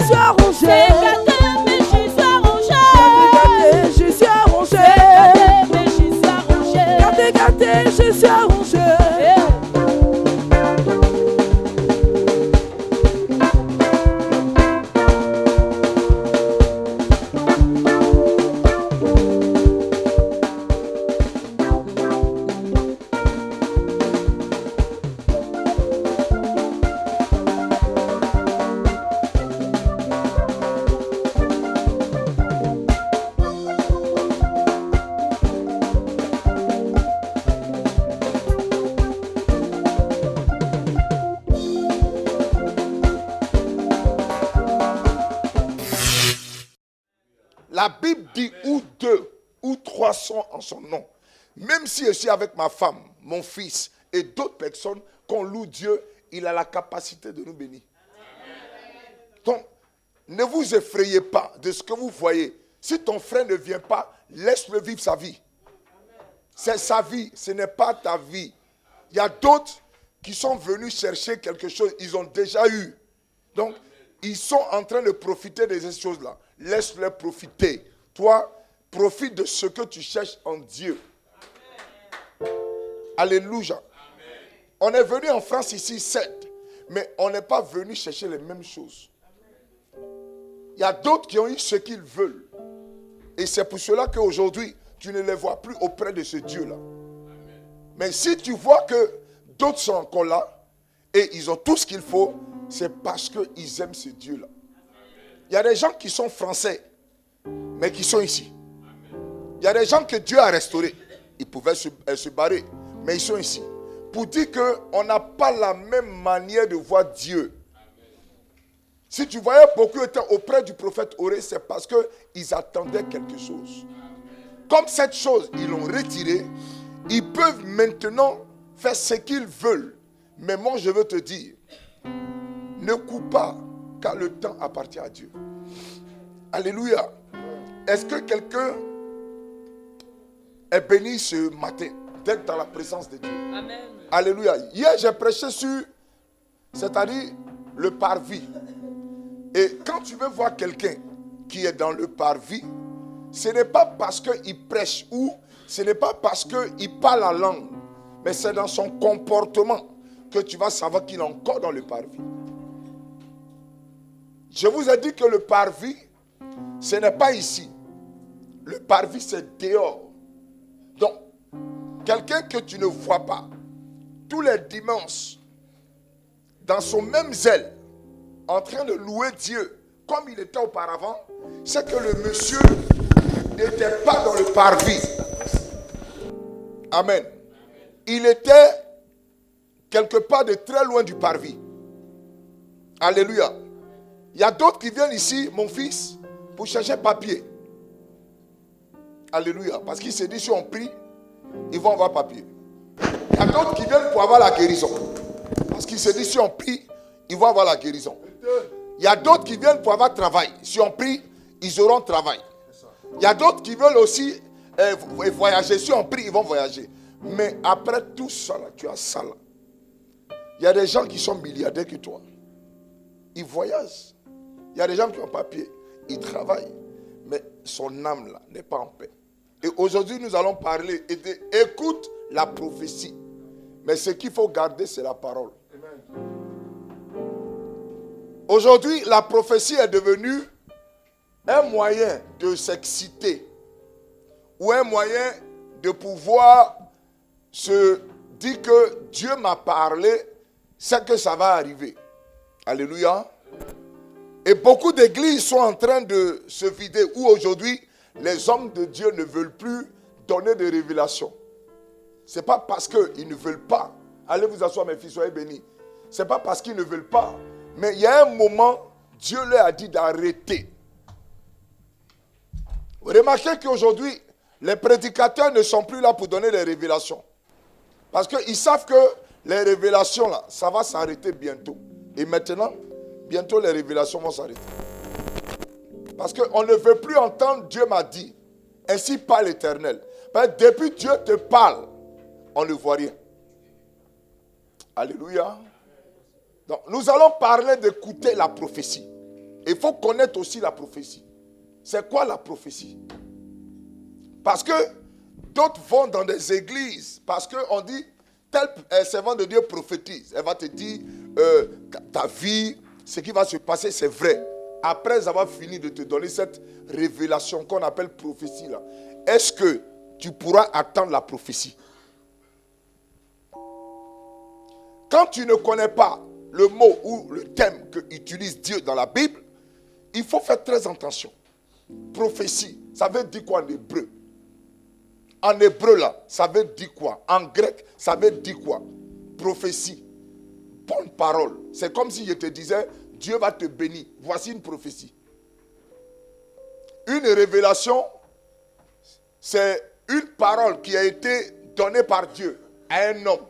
suis arrangé. Mais je suis arrangé. Gâté, je suis arrangé. Mais je suis arrangé. Gâté, je suis arrangé. La Bible dit où 2 ou 3 sont en son nom. Même si je suis avec ma femme, mon fils et d'autres personnes, qu'on loue Dieu, il a la capacité de nous bénir. Donc, ne vous effrayez pas de ce que vous voyez. Si ton frère ne vient pas, laisse-le vivre sa vie. C'est sa vie, ce n'est pas ta vie. Il y a d'autres qui sont venus chercher quelque chose, ils ont déjà eu. Donc, ils sont en train de profiter de ces choses-là. Laisse-les profiter. Toi, profite de ce que tu cherches en Dieu. Amen. Alléluia. Amen. On est venu en France ici, 7, mais on n'est pas venu chercher les mêmes choses. Il y a d'autres qui ont eu ce qu'ils veulent. Et c'est pour cela qu'aujourd'hui, tu ne les vois plus auprès de ce Dieu-là. Amen. Mais si tu vois que d'autres sont encore là, et ils ont tout ce qu'il faut, c'est parce qu'ils aiment ce Dieu-là. Il y a des gens qui sont français, mais qui sont ici. Il y a des gens que Dieu a restaurés. Ils pouvaient se barrer, mais ils sont ici. Pour dire qu'on n'a pas la même manière de voir Dieu. Si tu voyais beaucoup étaient auprès du prophète Oré, c'est parce qu'ils attendaient quelque chose. Comme cette chose, ils l'ont retirée, ils peuvent maintenant faire ce qu'ils veulent. Mais moi, je veux te dire, ne coupe pas, car le temps appartient à Dieu. Alléluia. Est-ce que quelqu'un est béni ce matin d'être dans la présence de Dieu? Amen. Alléluia. Hier, j'ai prêché sur, c'est-à-dire le parvis. Et quand tu veux voir quelqu'un qui est dans le parvis, ce n'est pas parce qu'il prêche ou ce n'est pas parce qu'il parle la langue, mais c'est dans son comportement que tu vas savoir qu'il est encore dans le parvis. Je vous ai dit que le parvis, ce n'est pas ici. Le parvis, c'est dehors. Donc, quelqu'un que tu ne vois pas, tous les dimanches, dans son même zèle, en train de louer Dieu, comme il était auparavant, c'est que le monsieur n'était pas dans le parvis. Amen. Il était quelque part de très loin du parvis. Alléluia. Il y a d'autres qui viennent ici, mon fils, pour chercher papier. Alléluia. Parce qu'ils se disent, si on prie, ils vont avoir papier. Il y a d'autres qui viennent pour avoir la guérison. Parce qu'ils se disent, si on prie, ils vont avoir la guérison. Il y a d'autres qui viennent pour avoir travail. Si on prie, ils auront travail. Il y a d'autres qui veulent aussi voyager. Si on prie, ils vont voyager. Mais après tout ça, là, tu as ça là. Il y a des gens qui sont milliardaires que toi. Ils voyagent. Il y a des gens qui ont papier. Ils travaillent. Mais son âme là n'est pas en paix. Et aujourd'hui, nous allons parler. Écoute la prophétie. Mais ce qu'il faut garder, c'est la parole. Amen. Aujourd'hui, la prophétie est devenue un moyen de s'exciter. Ou un moyen de pouvoir se dire que Dieu m'a parlé, c'est que ça va arriver. Alléluia. Et beaucoup d'églises sont en train de se vider, où aujourd'hui, les hommes de Dieu ne veulent plus donner de révélations. Ce n'est pas parce qu'ils ne veulent pas. Allez vous asseoir, mes fils, soyez bénis. Ce n'est pas parce qu'ils ne veulent pas. Mais il y a un moment, Dieu leur a dit d'arrêter. Vous remarquez qu'aujourd'hui, les prédicateurs ne sont plus là pour donner des révélations. Parce qu'ils savent que les révélations, là, ça va s'arrêter bientôt. Et maintenant, bientôt les révélations vont s'arrêter. Parce qu'on ne veut plus entendre Dieu m'a dit. Ainsi parle l'Éternel. Parce que depuis Dieu te parle, on ne voit rien. Alléluia. Donc, nous allons parler d'écouter la prophétie. Il faut connaître aussi la prophétie. C'est quoi la prophétie? Parce que d'autres vont dans des églises, parce qu'on dit, tel servant de Dieu prophétise. Elle va te dire, ta vie, ce qui va se passer, c'est vrai. Après avoir fini de te donner cette révélation qu'on appelle prophétie, là, est-ce que tu pourras attendre la prophétie? Quand tu ne connais pas le mot ou le thème qu'utilise Dieu dans la Bible, il faut faire très attention. Prophétie, ça veut dire quoi en hébreu? En hébreu là, ça veut dire quoi? En grec, ça veut dire quoi? Prophétie, bonne parole. C'est comme si je te disais, Dieu va te bénir. Voici une prophétie. Une révélation, c'est une parole qui a été donnée par Dieu à un homme.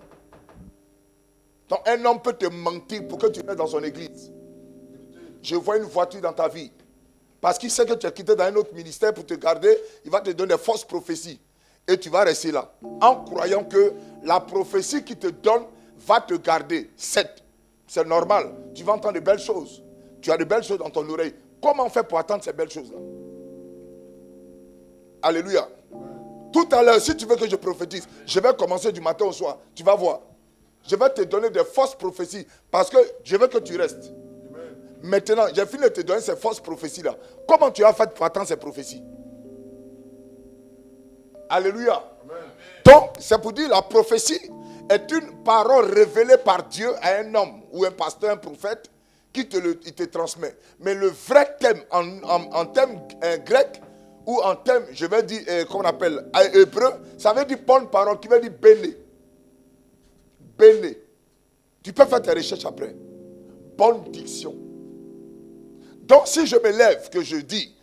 Donc un homme peut te mentir pour que tu restes dans son église. Je vois une voiture dans ta vie. Parce qu'il sait que tu es quitté dans un autre ministère pour te garder, il va te donner des fausses prophéties. Et tu vas rester là. En croyant que la prophétie qu'il te donne va te garder. C'est normal. Tu vas entendre de belles choses. Tu as de belles choses dans ton oreille. Comment on fait pour attendre ces belles choses-là? Alléluia. Tout à l'heure, si tu veux que je prophétise, je vais commencer du matin au soir. Tu vas voir. Je vais te donner des fausses prophéties parce que je veux que tu restes. Maintenant, j'ai fini de te donner ces fausses prophéties-là. Comment tu as fait pour attendre ces prophéties? Alléluia. Amen. Donc, c'est pour dire la prophétie est une parole révélée par Dieu à un homme ou un pasteur, un prophète, qui il te transmet. Mais le vrai thème, en thème grec, ou en thème, je vais dire, comment on appelle, hébreu, ça veut dire bonne parole, qui veut dire béné. Béné. Tu peux faire tes recherches après. Bonne diction. Donc, si je me lève, que je dis,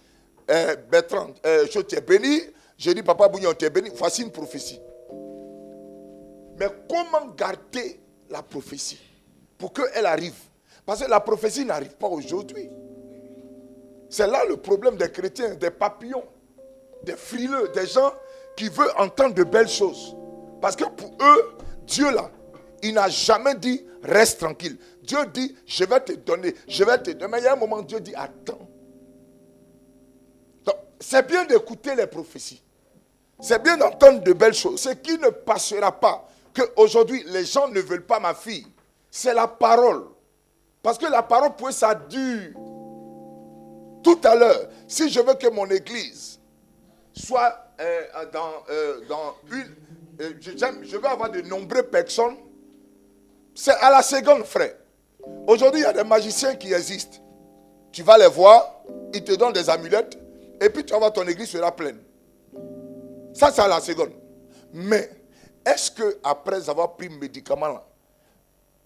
Bertrand, je t'ai béni, je dis, Papa Bouillon, t'es béni, voici une prophétie. Mais comment garder la prophétie pour qu'elle arrive? Parce que la prophétie n'arrive pas aujourd'hui. C'est là le problème des chrétiens, des papillons, des frileux, des gens qui veulent entendre de belles choses. Parce que pour eux, Dieu là, il n'a jamais dit reste tranquille. Dieu dit je vais te donner, je vais te donner. Mais il y a un moment Dieu dit attends. Donc c'est bien d'écouter les prophéties. C'est bien d'entendre de belles choses. Ce qui ne passera pas, qu'aujourd'hui les gens ne veulent pas ma fille, c'est la parole. Parce que la parole, pour eux, ça dure. Tout à l'heure, si je veux que mon église soit dans une... je veux avoir de nombreuses personnes, c'est à la seconde, frère. Aujourd'hui, il y a des magiciens qui existent. Tu vas les voir, ils te donnent des amulettes, et puis tu vas voir ton église sera pleine. Ça, c'est à la seconde. Mais, est-ce que après avoir pris le médicament là,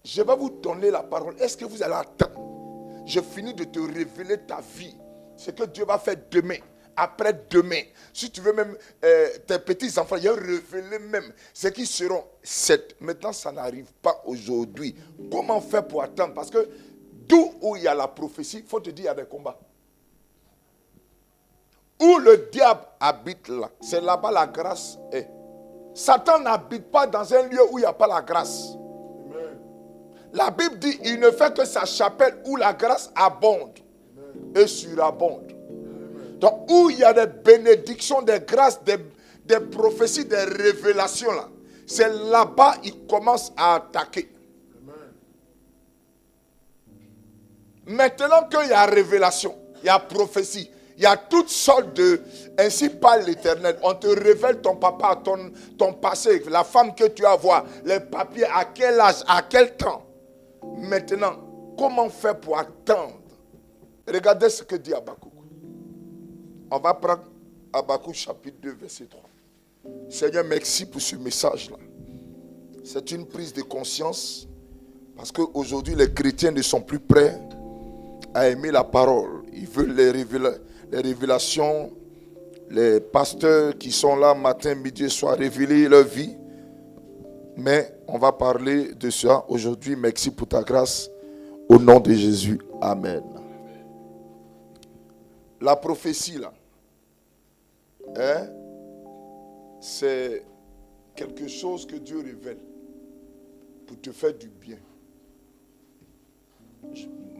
je vais vous donner la parole. Est-ce que vous allez attendre? Je finis de te révéler ta vie. Ce que Dieu va faire demain, après-demain. Si tu veux même tes petits-enfants, il va révéler même ce qui seront 7. Maintenant, ça n'arrive pas aujourd'hui. Comment faire pour attendre? Parce que d'où où il y a la prophétie, il faut te dire, il y a des combats. Où le diable habite là, c'est là-bas la grâce est. Satan n'habite pas dans un lieu où il n'y a pas la grâce. La Bible dit, il ne fait que sa chapelle où la grâce abonde et surabonde. Donc, où il y a des bénédictions, des grâces, des prophéties, des révélations, là, c'est là-bas qu'il commence à attaquer. Maintenant qu'il y a révélation, il y a prophétie, il y a toutes sortes de... Ainsi parle l'Éternel. On te révèle ton papa, ton passé, la femme que tu as à voir, les papiers, à quel âge, à quel temps. Maintenant, comment faire pour attendre? Regardez ce que dit Habakkuk. On va prendre Habakkuk chapitre 2, verset 3. Seigneur, merci pour ce message-là. C'est une prise de conscience parce qu'aujourd'hui, les chrétiens ne sont plus prêts à aimer la parole. Ils veulent les révélations. Les pasteurs qui sont là matin, midi et soir, révéler leur vie. Mais on va parler de ça aujourd'hui. Merci pour ta grâce. Au nom de Jésus. Amen. La prophétie, là, c'est quelque chose que Dieu révèle pour te faire du bien.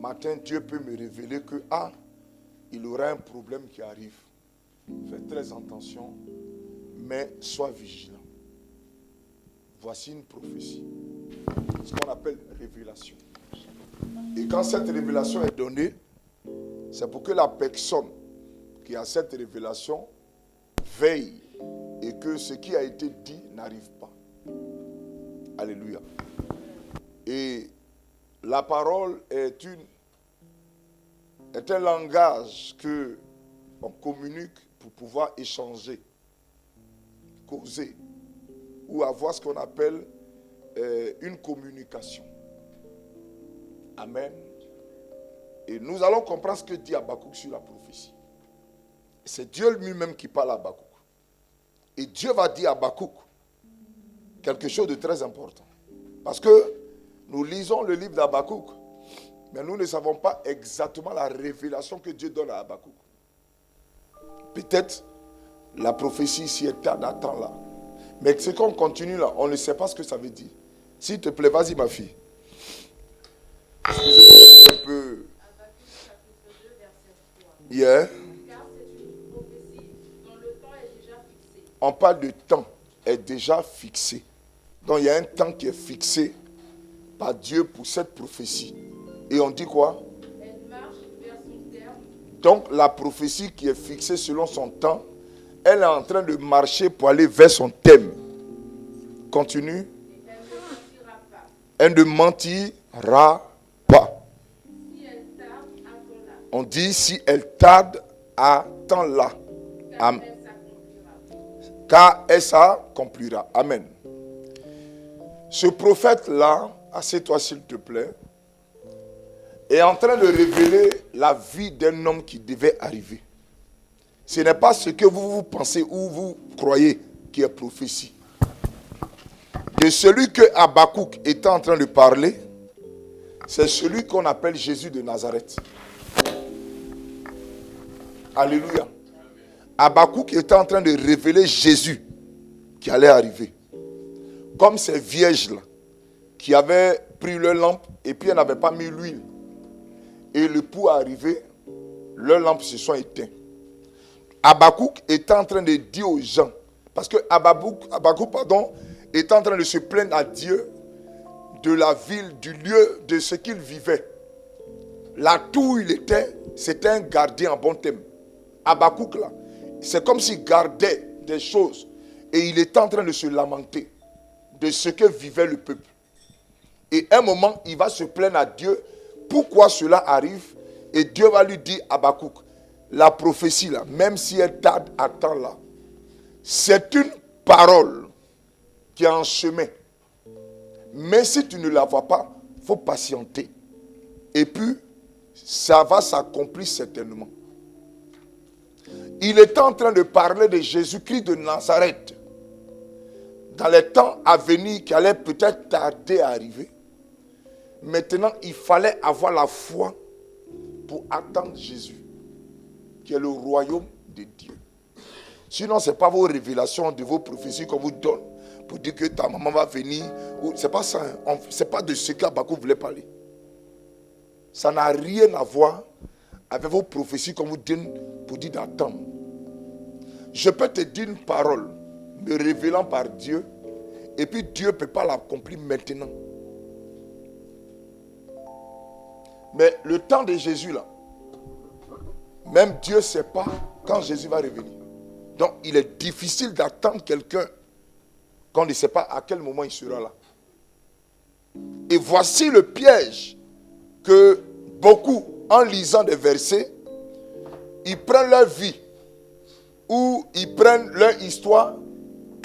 matin, Dieu peut me révéler que, il aura un problème qui arrive. Fais très attention, mais sois vigilant. Voici une prophétie. Ce qu'on appelle révélation. Et quand cette révélation est donnée, c'est pour que la personne qui a cette révélation veille et que ce qui a été dit n'arrive pas. Alléluia. Et la parole est un langage que on communique pour pouvoir échanger, causer ou avoir ce qu'on appelle une communication. Amen. Et nous allons comprendre ce que dit Habakkuk sur la prophétie. C'est Dieu lui-même qui parle à Habakkuk. Et Dieu va dire à Habakkuk quelque chose de très important. Parce que nous lisons le livre d'Habakkuk, mais nous ne savons pas exactement la révélation que Dieu donne à Habakkuk. Peut-être la prophétie ici est d'attendre là. Mais ce qu'on continue là, on ne sait pas ce que ça veut dire. S'il te plaît, vas-y ma fille. Excusez-moi un peu. Habakkuk chapitre 2, verset 3. Yeah. Car c'est une prophétie dont le temps est déjà fixé. On parle de temps est déjà fixé. Donc il y a un temps qui est fixé par Dieu pour cette prophétie. Et on dit quoi? Elle marche vers son terme. Donc la prophétie qui est fixée selon son temps, elle est en train de marcher pour aller vers son thème. Continue. Elle ne mentira pas. Elle ne mentira pas. Si elle tarde, attends-la. On dit si elle tarde, attends-la. Car Amen. elle s'accomplira. Car elle s'accomplira. Amen. Ce prophète-là, assieds-toi s'il te plaît, est en train de révéler la vie d'un homme qui devait arriver. Ce n'est pas ce que vous pensez ou vous croyez qui est prophétie. De celui que Habakkuk était en train de parler, c'est celui qu'on appelle Jésus de Nazareth. Alléluia. Habakkuk était en train de révéler Jésus qui allait arriver. Comme ces vierges-là, qui avaient pris leur lampe et puis elles n'avaient pas mis l'huile. Et le pou est arrivé, leurs lampes se sont éteintes. Habakkuk était en train de dire aux gens, parce que Habakkuk, était en train de se plaindre à Dieu de la ville, du lieu, de ce qu'il vivait. La tour où il était, c'était un gardien en bon thème. Habakkuk là, c'est comme s'il gardait des choses et il était en train de se lamenter de ce que vivait le peuple. Et un moment, il va se plaindre à Dieu pourquoi cela arrive. Et Dieu va lui dire, Habakkuk, la prophétie là, même si elle tarde, attends-la. C'est une parole qui est en chemin. Mais si tu ne la vois pas, il faut patienter. Et puis, ça va s'accomplir certainement. Il est en train de parler de Jésus-Christ de Nazareth. Dans les temps à venir, qui allait peut-être tarder à arriver. Maintenant, il fallait avoir la foi pour attendre Jésus, qui est le royaume de Dieu. Sinon, ce n'est pas vos révélations de vos prophéties qu'on vous donne pour dire que ta maman va venir. Ce n'est pas ça. Ce n'est pas de ce qu'Habakkuk voulait parler. Ça n'a rien à voir avec vos prophéties qu'on vous donne pour dire d'attendre. Je peux te dire une parole me révélant par Dieu et puis Dieu ne peut pas l'accomplir maintenant. Mais le temps de Jésus là, même Dieu ne sait pas quand Jésus va revenir. Donc il est difficile d'attendre quelqu'un quand on ne sait pas à quel moment il sera là. Et voici le piège que beaucoup, en lisant des versets, ils prennent leur vie ou ils prennent leur histoire,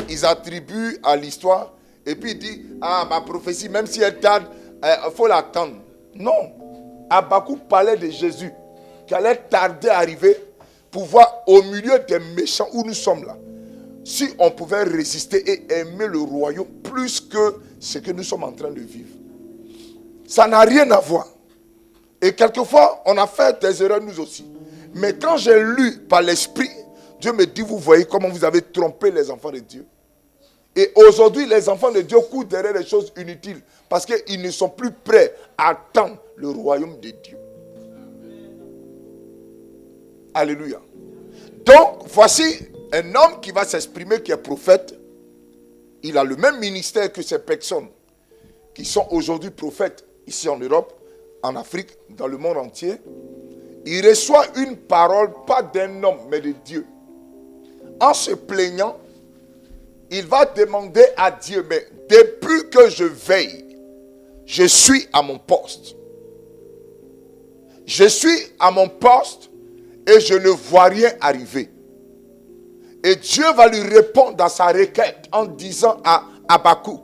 ils attribuent à l'histoire et puis ils disent, ma prophétie, même si elle tarde, il faut l'attendre. Non. Habakkuk parlait de Jésus qui allait tarder à arriver pour voir au milieu des méchants où nous sommes là. Si on pouvait résister et aimer le royaume plus que ce que nous sommes en train de vivre. Ça n'a rien à voir. Et quelquefois, on a fait des erreurs nous aussi. Mais quand j'ai lu par l'esprit, Dieu me dit, vous voyez comment vous avez trompé les enfants de Dieu. Et aujourd'hui, les enfants de Dieu courent derrière les choses inutiles parce qu'ils ne sont plus prêts à attendre le royaume de Dieu. Alléluia. Donc, voici un homme qui va s'exprimer, qui est prophète. Il a le même ministère que ces personnes qui sont aujourd'hui prophètes ici en Europe, en Afrique, dans le monde entier. Il reçoit une parole, pas d'un homme, mais de Dieu. En se plaignant, il va demander à Dieu, mais depuis que je veille, je suis à mon poste. Je suis à mon poste et je ne vois rien arriver. Et Dieu va lui répondre dans sa requête en disant à Habakkuk,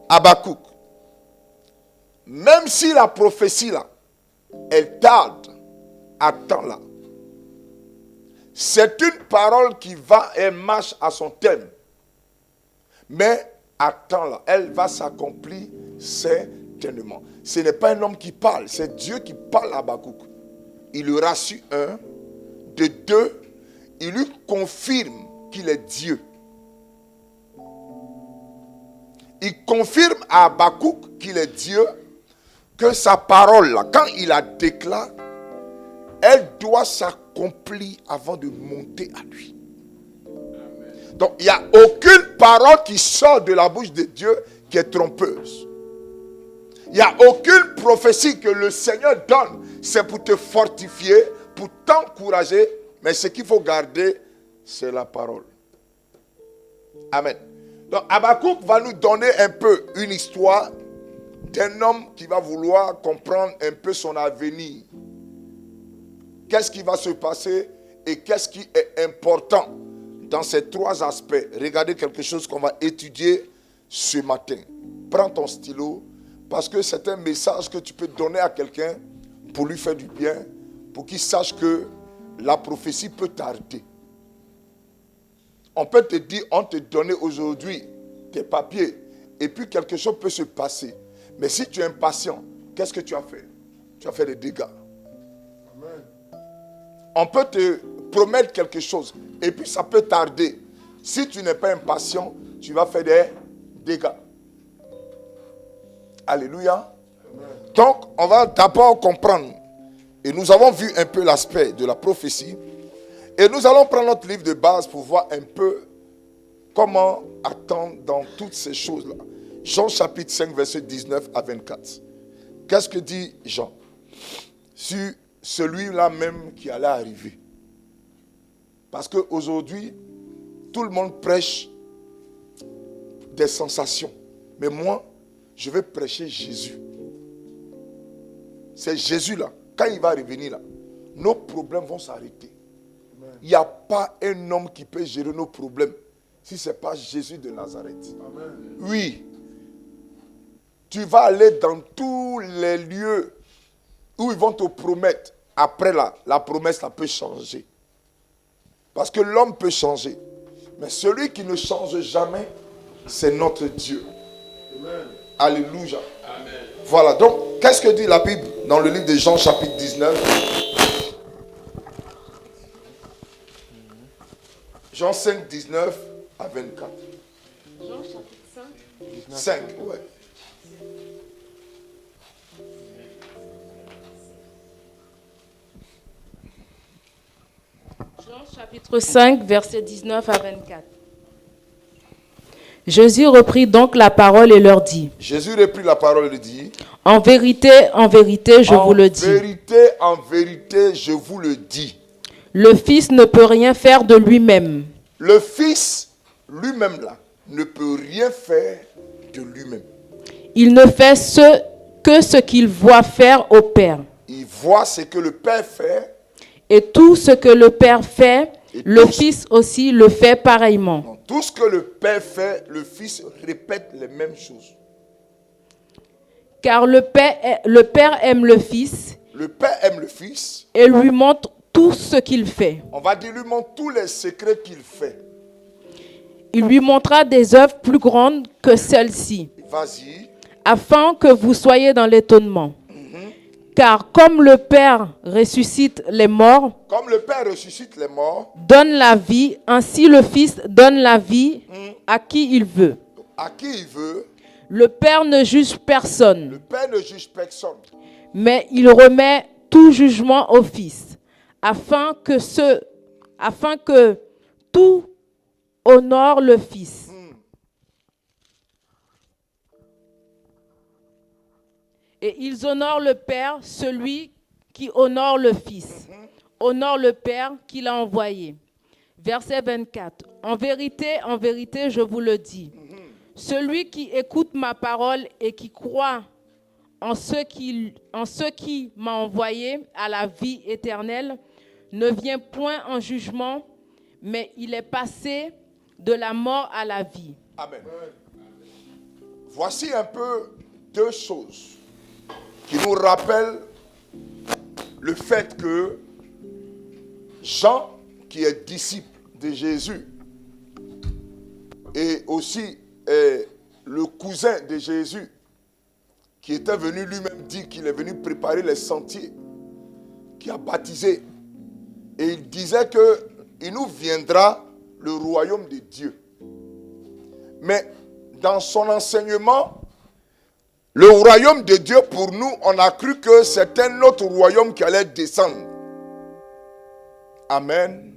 Habakkuk, même si la prophétie là, elle tarde, attends-la. C'est une parole qui va et marche à son thème. Mais attends-la, elle va s'accomplir certainement. Ce n'est pas un homme qui parle, c'est Dieu qui parle à Habakkuk. Il le rassure, un. De deux, il lui confirme qu'il est Dieu. Il confirme à Habakkuk qu'il est Dieu, que sa parole, là, quand il la déclare, elle doit s'accomplir avant de monter à lui. Donc, il n'y a aucune parole qui sort de la bouche de Dieu qui est trompeuse. Il n'y a aucune prophétie que le Seigneur donne. C'est pour te fortifier, pour t'encourager. Mais ce qu'il faut garder, c'est la parole. Amen. Donc, Habakkuk va nous donner un peu une histoire d'un homme qui va vouloir comprendre un peu son avenir. Qu'est-ce qui va se passer et qu'est-ce qui est important dans ces trois aspects. Regardez quelque chose qu'on va étudier ce matin. Prends ton stylo parce que c'est un message que tu peux donner à quelqu'un pour lui faire du bien, pour qu'il sache que la prophétie peut tarder. On peut te dire, on te donne aujourd'hui tes papiers et puis quelque chose peut se passer. Mais si tu es impatient, qu'est-ce que tu as fait? Tu as fait des dégâts. Amen. On peut te promettre quelque chose et puis ça peut tarder. Si tu n'es pas impatient, tu vas faire des dégâts. Alléluia. Amen. Donc, on va d'abord comprendre. Et nous avons vu un peu l'aspect de la prophétie. Et nous allons prendre notre livre de base pour voir un peu comment attendre dans toutes ces choses-là. Jean chapitre 5, verset 19 à 24. Qu'est-ce que dit Jean? Sur celui-là même qui allait arriver. Parce qu'aujourd'hui, tout le monde prêche des sensations. Mais moi, je vais prêcher Jésus. C'est Jésus-là. Quand il va revenir là, nos problèmes vont s'arrêter. Il n'y a pas un homme qui peut gérer nos problèmes si ce n'est pas Jésus de Nazareth. Amen. Oui. Tu vas aller dans tous les lieux où ils vont te promettre. Après la promesse, ça peut changer. Parce que l'homme peut changer. Mais celui qui ne change jamais, c'est notre Dieu. Amen. Alléluia. Amen. Voilà, donc, qu'est-ce que dit la Bible dans le livre de Jean, chapitre 19? Jean 5, 19 à 24. Jean chapitre 5. 5, ouais. Jean chapitre 5, versets 19 à 24. Jésus reprit donc la parole et leur dit. Jésus reprit la parole et dit. En vérité, je vous le dis. En vérité, je vous le dis. Le Fils ne peut rien faire de lui-même. Le Fils, lui-même là, ne peut rien faire de lui-même. Il ne fait ce qu'il voit faire au Père. Il voit ce que le Père fait. Et tout ce que le Père fait, le Fils aussi le fait pareillement. Non, tout ce que le Père fait, le Fils répète les mêmes choses. Car le Père aime le Fils. Le Père aime le Fils. Et lui montre tout ce qu'il fait. On va dire, lui montre tous les secrets qu'il fait. Il lui montrera des œuvres plus grandes que celles-ci. Vas-y. Afin que vous soyez dans l'étonnement. Car comme le Père ressuscite les morts, donne la vie, ainsi le Fils donne la vie à qui il veut. À qui il veut. Le Père ne juge personne. Le Père ne juge personne. Mais il remet tout jugement au Fils, afin que tout honore le Fils. Et ils honorent le Père, celui qui honore le Fils, honore le Père qui l'a envoyé. Verset 24. En vérité, je vous le dis, celui qui écoute ma parole et qui croit en ce qui m'a envoyé à la vie éternelle, ne vient point en jugement, mais il est passé de la mort à la vie. Amen. Voici un peu deux choses qui nous rappellent le fait que Jean, qui est disciple de Jésus, et aussi le cousin de Jésus, qui était venu lui-même dire qu'il est venu préparer les sentiers, qui a baptisé, et il disait qu'il nous viendra le royaume de Dieu. Mais dans son enseignement, le royaume de Dieu, pour nous, on a cru que c'est un autre royaume qui allait descendre. Amen.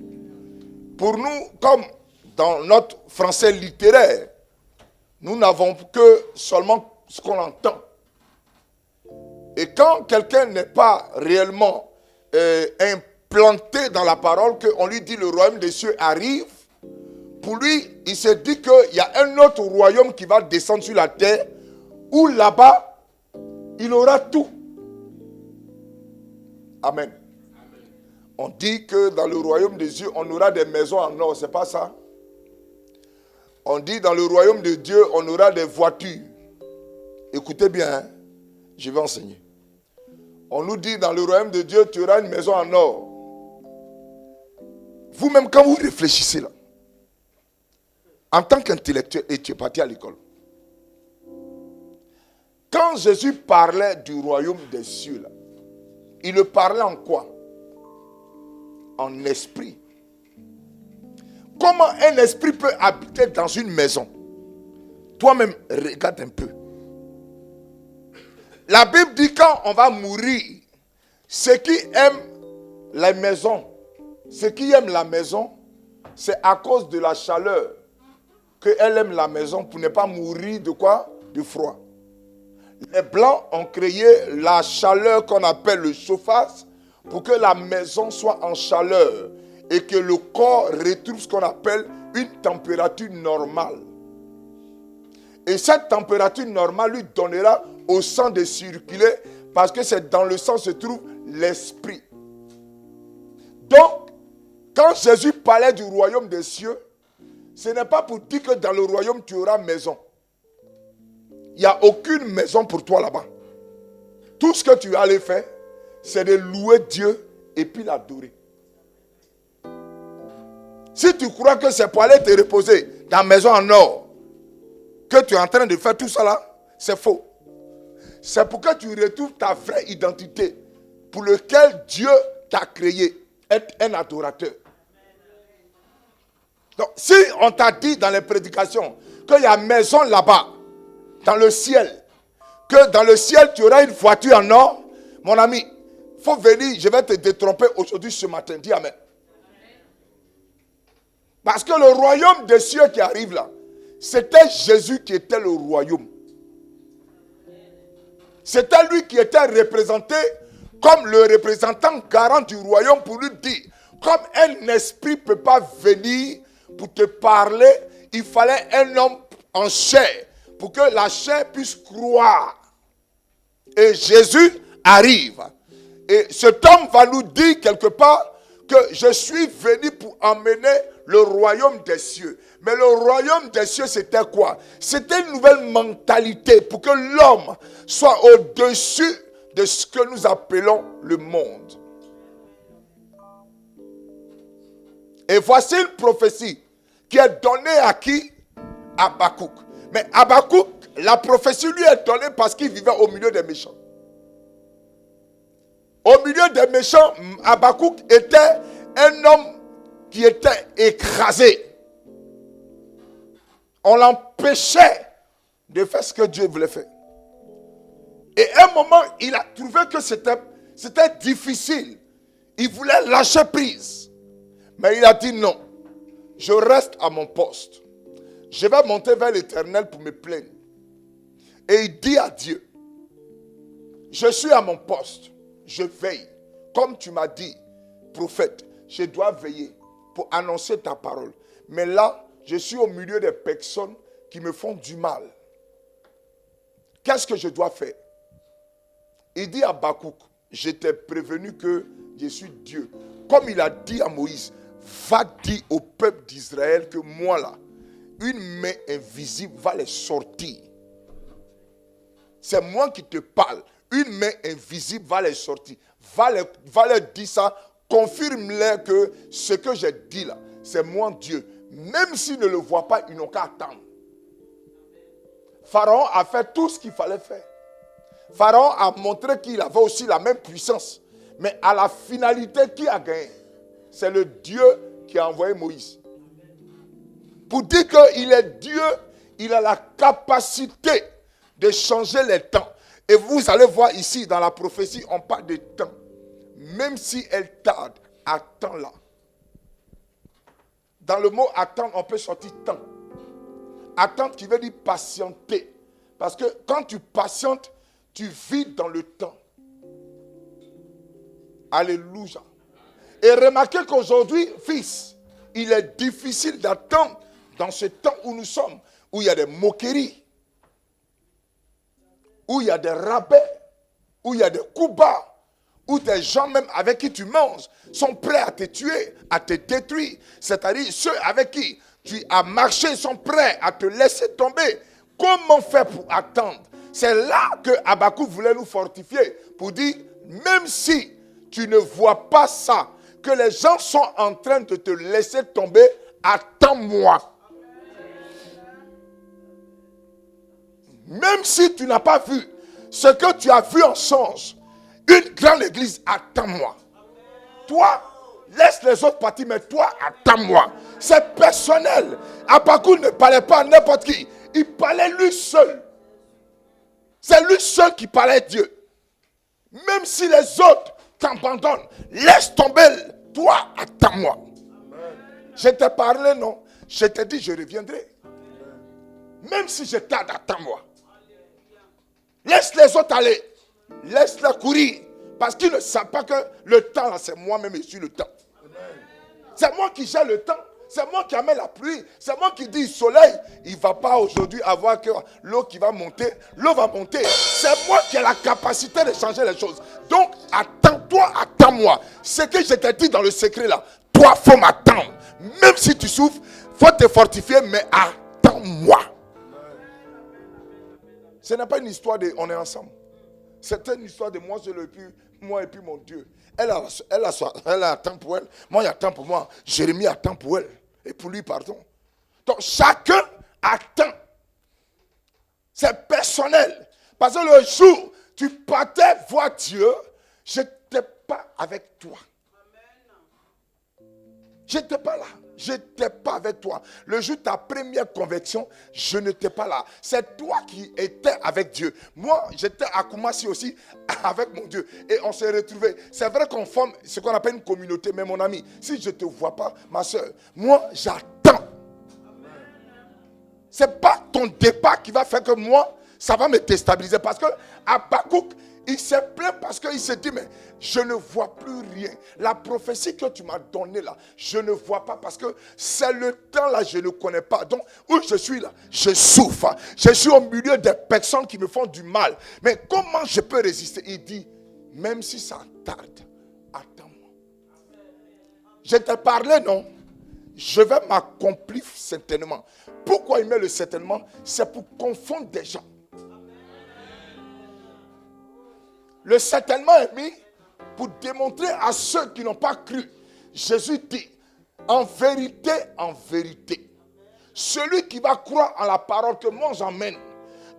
Pour nous, comme dans notre français littéraire, nous n'avons que seulement ce qu'on entend. Et quand quelqu'un n'est pas réellement implanté dans la parole, qu'on lui dit le royaume des cieux arrive, pour lui, il se dit qu'il y a un autre royaume qui va descendre sur la terre, où là-bas, il aura tout. Amen. On dit que dans le royaume des cieux, on aura des maisons en or, c'est pas ça? On dit dans le royaume de Dieu, on aura des voitures. Écoutez bien, hein? Je vais enseigner. On nous dit dans le royaume de Dieu, tu auras une maison en or. Vous-même, quand vous réfléchissez là, en tant qu'intellectuel, et tu es parti à l'école, quand Jésus parlait du royaume des cieux, là, il le parlait en quoi? En esprit. Comment un esprit peut habiter dans une maison? Toi-même, regarde un peu. La Bible dit quand on va mourir, ceux qui aiment la maison, ceux qui aiment la maison, c'est à cause de la chaleur qu'elle aime la maison pour ne pas mourir de quoi? De froid. Les Blancs ont créé la chaleur qu'on appelle le chauffage pour que la maison soit en chaleur et que le corps retrouve ce qu'on appelle une température normale. Et cette température normale lui donnera au sang de circuler parce que c'est dans le sang se trouve l'esprit. Donc, quand Jésus parlait du royaume des cieux, ce n'est pas pour dire que dans le royaume tu auras maison. Il n'y a aucune maison pour toi là-bas. Tout ce que tu as à aller faire, c'est de louer Dieu et puis l'adorer. Si tu crois que c'est pour aller te reposer dans la maison en or, que tu es en train de faire tout ça là, c'est faux. C'est pour que tu retrouves ta vraie identité pour laquelle Dieu t'a créé, être un adorateur. Donc, si on t'a dit dans les prédications qu'il y a une maison là-bas, dans le ciel, que dans le ciel tu auras une voiture en or, mon ami, il faut venir, je vais te détromper aujourd'hui ce matin. Dis amen. Parce que le royaume des cieux qui arrive là, c'était Jésus qui était le royaume. C'était lui qui était représenté comme le représentant garant du royaume pour lui dire, comme un esprit ne peut pas venir pour te parler, il fallait un homme en chair pour que la chair puisse croire. Et Jésus arrive. Et cet homme va nous dire quelque part que je suis venu pour emmener le royaume des cieux. Mais le royaume des cieux, c'était quoi? C'était une nouvelle mentalité pour que l'homme soit au-dessus de ce que nous appelons le monde. Et voici une prophétie qui est donnée à qui? À Habakkuk. Mais Habakkuk, la prophétie lui est donnée parce qu'il vivait au milieu des méchants. Au milieu des méchants, Habakkuk était un homme qui était écrasé. On l'empêchait de faire ce que Dieu voulait faire. Et à un moment, il a trouvé que c'était difficile. Il voulait lâcher prise. Mais il a dit non. Je reste à mon poste. Je vais monter vers l'Éternel pour me plaindre. Et il dit à Dieu, je suis à mon poste. Je veille. Comme tu m'as dit, prophète, je dois veiller pour annoncer ta parole. Mais là, je suis au milieu des personnes qui me font du mal. Qu'est-ce que je dois faire? Il dit à Habakkuk, je t'ai prévenu que je suis Dieu. Comme il a dit à Moïse, va dire au peuple d'Israël que moi là, une main invisible va les sortir. C'est moi qui te parle. Une main invisible va les sortir. Va leur dire ça. Confirme-leur que ce que j'ai dit là, c'est moi Dieu. Même s'ils ne le voient pas, ils n'ont qu'à attendre. Pharaon a fait tout ce qu'il fallait faire. Pharaon a montré qu'il avait aussi la même puissance. Mais à la finalité, qui a gagné? C'est le Dieu qui a envoyé Moïse. Pour dire qu'il est Dieu, il a la capacité de changer les temps. Et vous allez voir ici, dans la prophétie, on parle de temps. Même si elle tarde, attends-la. Dans le mot attendre, on peut sortir temps. Attendre qui veut dire patienter. Parce que quand tu patientes, tu vis dans le temps. Alléluia. Et remarquez qu'aujourd'hui, fils, il est difficile d'attendre dans ce temps où nous sommes, où il y a des moqueries, où il y a des rabais, où il y a des coups bas, où des gens même avec qui tu manges sont prêts à te tuer, à te détruire. C'est-à-dire ceux avec qui tu as marché sont prêts à te laisser tomber. Comment faire pour attendre? C'est là que Habakkuk voulait nous fortifier pour dire, même si tu ne vois pas ça, que les gens sont en train de te laisser tomber, attends-moi. Même si tu n'as pas vu ce que tu as vu en songe, une grande église, attends-moi. Toi, laisse les autres partir, mais toi, attends-moi. C'est personnel. Habakkuk ne parlait pas à n'importe qui. Il parlait lui seul. C'est lui seul qui parlait Dieu. Même si les autres t'abandonnent, laisse tomber. Toi, attends-moi. Je t'ai parlé, non? Je t'ai dit, je reviendrai. Même si je tarde, attends-moi. Laisse les autres aller. Laisse-les courir. Parce qu'ils ne savent pas que le temps, là, c'est moi-même et je suis le temps. C'est moi qui gère le temps. C'est moi qui amène la pluie. C'est moi qui dis soleil. Il ne va pas aujourd'hui avoir que l'eau qui va monter. L'eau va monter. C'est moi qui ai la capacité de changer les choses. Donc, attends-toi, attends-moi. Ce que je t'ai dit dans le secret là, toi, il faut m'attendre. Même si tu souffres, il faut te fortifier, mais attends-moi. Ce n'est pas une histoire de on est ensemble. C'est une histoire de moi et puis mon Dieu. Elle attend pour elle. Moi, j'attends pour moi. Jérémie attend pour elle. Et pour lui, pardon. Donc, chacun attend. C'est personnel. Parce que le jour, tu partais voir Dieu, je n'étais pas avec toi. Je n'étais pas là. Je n'étais pas avec toi. Le jour de ta première conversion, je n'étais pas là. C'est toi qui étais avec Dieu. Moi, j'étais à Koumassi aussi avec mon Dieu. Et on s'est retrouvés. C'est vrai qu'on forme ce qu'on appelle une communauté. Mais mon ami, si je ne te vois pas, ma soeur, moi, j'attends. Ce n'est pas ton départ qui va faire que moi, ça va me déstabiliser. Parce que Habakkuk, il s'est plaint parce qu'il s'est dit, mais je ne vois plus rien. La prophétie que tu m'as donnée là, je ne vois pas parce que c'est le temps là, je ne connais pas. Donc, où je suis là, je souffre. Je suis au milieu des personnes qui me font du mal. Mais comment je peux résister? Il dit, même si ça tarde, attends-moi. Je t'ai parlé, non? Je vais m'accomplir certainement. Pourquoi il met le certainement? C'est pour confondre des gens. Le certainement est mis pour démontrer à ceux qui n'ont pas cru. Jésus dit, en vérité, celui qui va croire en la parole que moi j'emmène.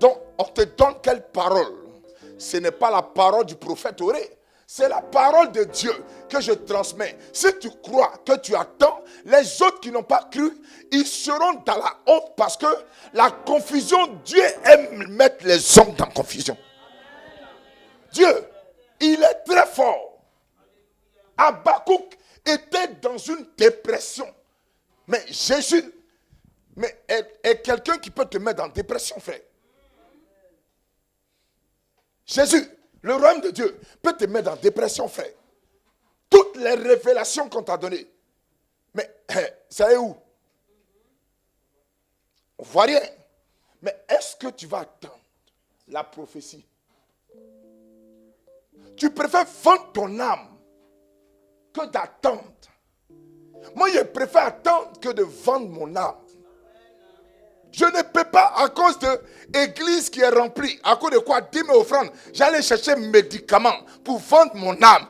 Donc, on te donne quelle parole? Ce n'est pas la parole du prophète Oré. C'est la parole de Dieu que je transmets. Si tu crois que tu attends, les autres qui n'ont pas cru, ils seront dans la honte parce que la confusion, Dieu aime mettre les hommes dans la confusion. Dieu, il est très fort. Habakkuk était dans une dépression. Mais Jésus est quelqu'un qui peut te mettre en dépression, frère. Jésus, le royaume de Dieu, peut te mettre en dépression, frère. Toutes les révélations qu'on t'a données. Mais ça est où? On ne voit rien. Mais est-ce que tu vas attendre la prophétie? Tu préfères vendre ton âme que d'attendre. Moi, je préfère attendre que de vendre mon âme. Je ne peux pas, à cause de l'église qui est remplie, à cause de quoi, dîmes et offrandes, j'allais chercher médicaments pour vendre mon âme.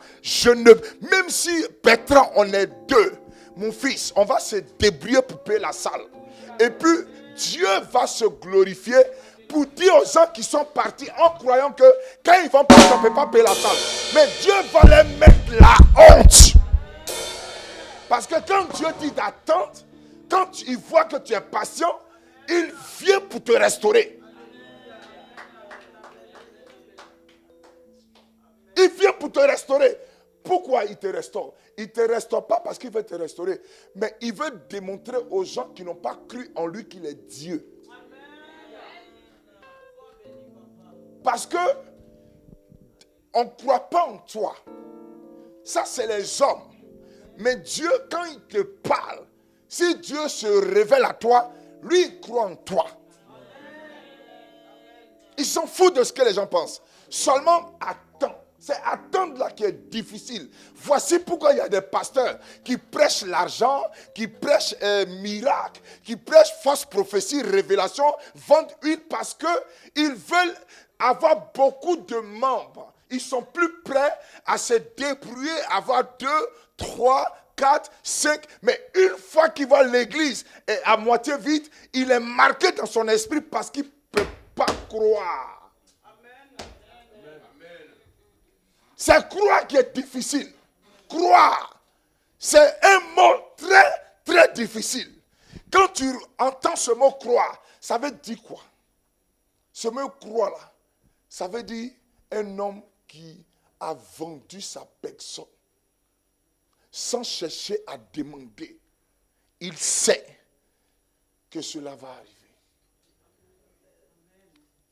Même si Bertrand, on est deux, mon fils, on va se débrouiller pour payer la salle. Et puis, Dieu va se glorifier pour dire aux gens qui sont partis en croyant que quand ils vont partir, on ne peut pas payer la salle. Mais Dieu va leur mettre la honte. Parce que quand Dieu dit d'attendre, quand il voit que tu es patient, il vient pour te restaurer. Il vient pour te restaurer. Pourquoi il te restaure? Il ne te restaure pas parce qu'il veut te restaurer, mais il veut démontrer aux gens qui n'ont pas cru en lui qu'il est Dieu. Parce que on ne croit pas en toi. Ça, c'est les hommes. Mais Dieu, quand il te parle, si Dieu se révèle à toi, lui, il croit en toi. Il s'en fout de ce que les gens pensent. Seulement, attends. C'est attendre là qui est difficile. Voici pourquoi il y a des pasteurs qui prêchent l'argent, qui prêchent miracle, qui prêchent fausse prophétie, révélation, vendent huile parce qu'ils veulent avoir beaucoup de membres. Ils sont plus prêts à se débrouiller, avoir 2, 3, 4, 5. Mais une fois qu'il va à l'église et à moitié vide, il est marqué dans son esprit parce qu'il ne peut pas croire. C'est croire qui est difficile. Croire, c'est un mot très, très difficile. Quand tu entends ce mot croire, ça veut dire quoi? Ce mot croire là, ça veut dire un homme qui a vendu sa personne sans chercher à demander. Il sait que cela va arriver.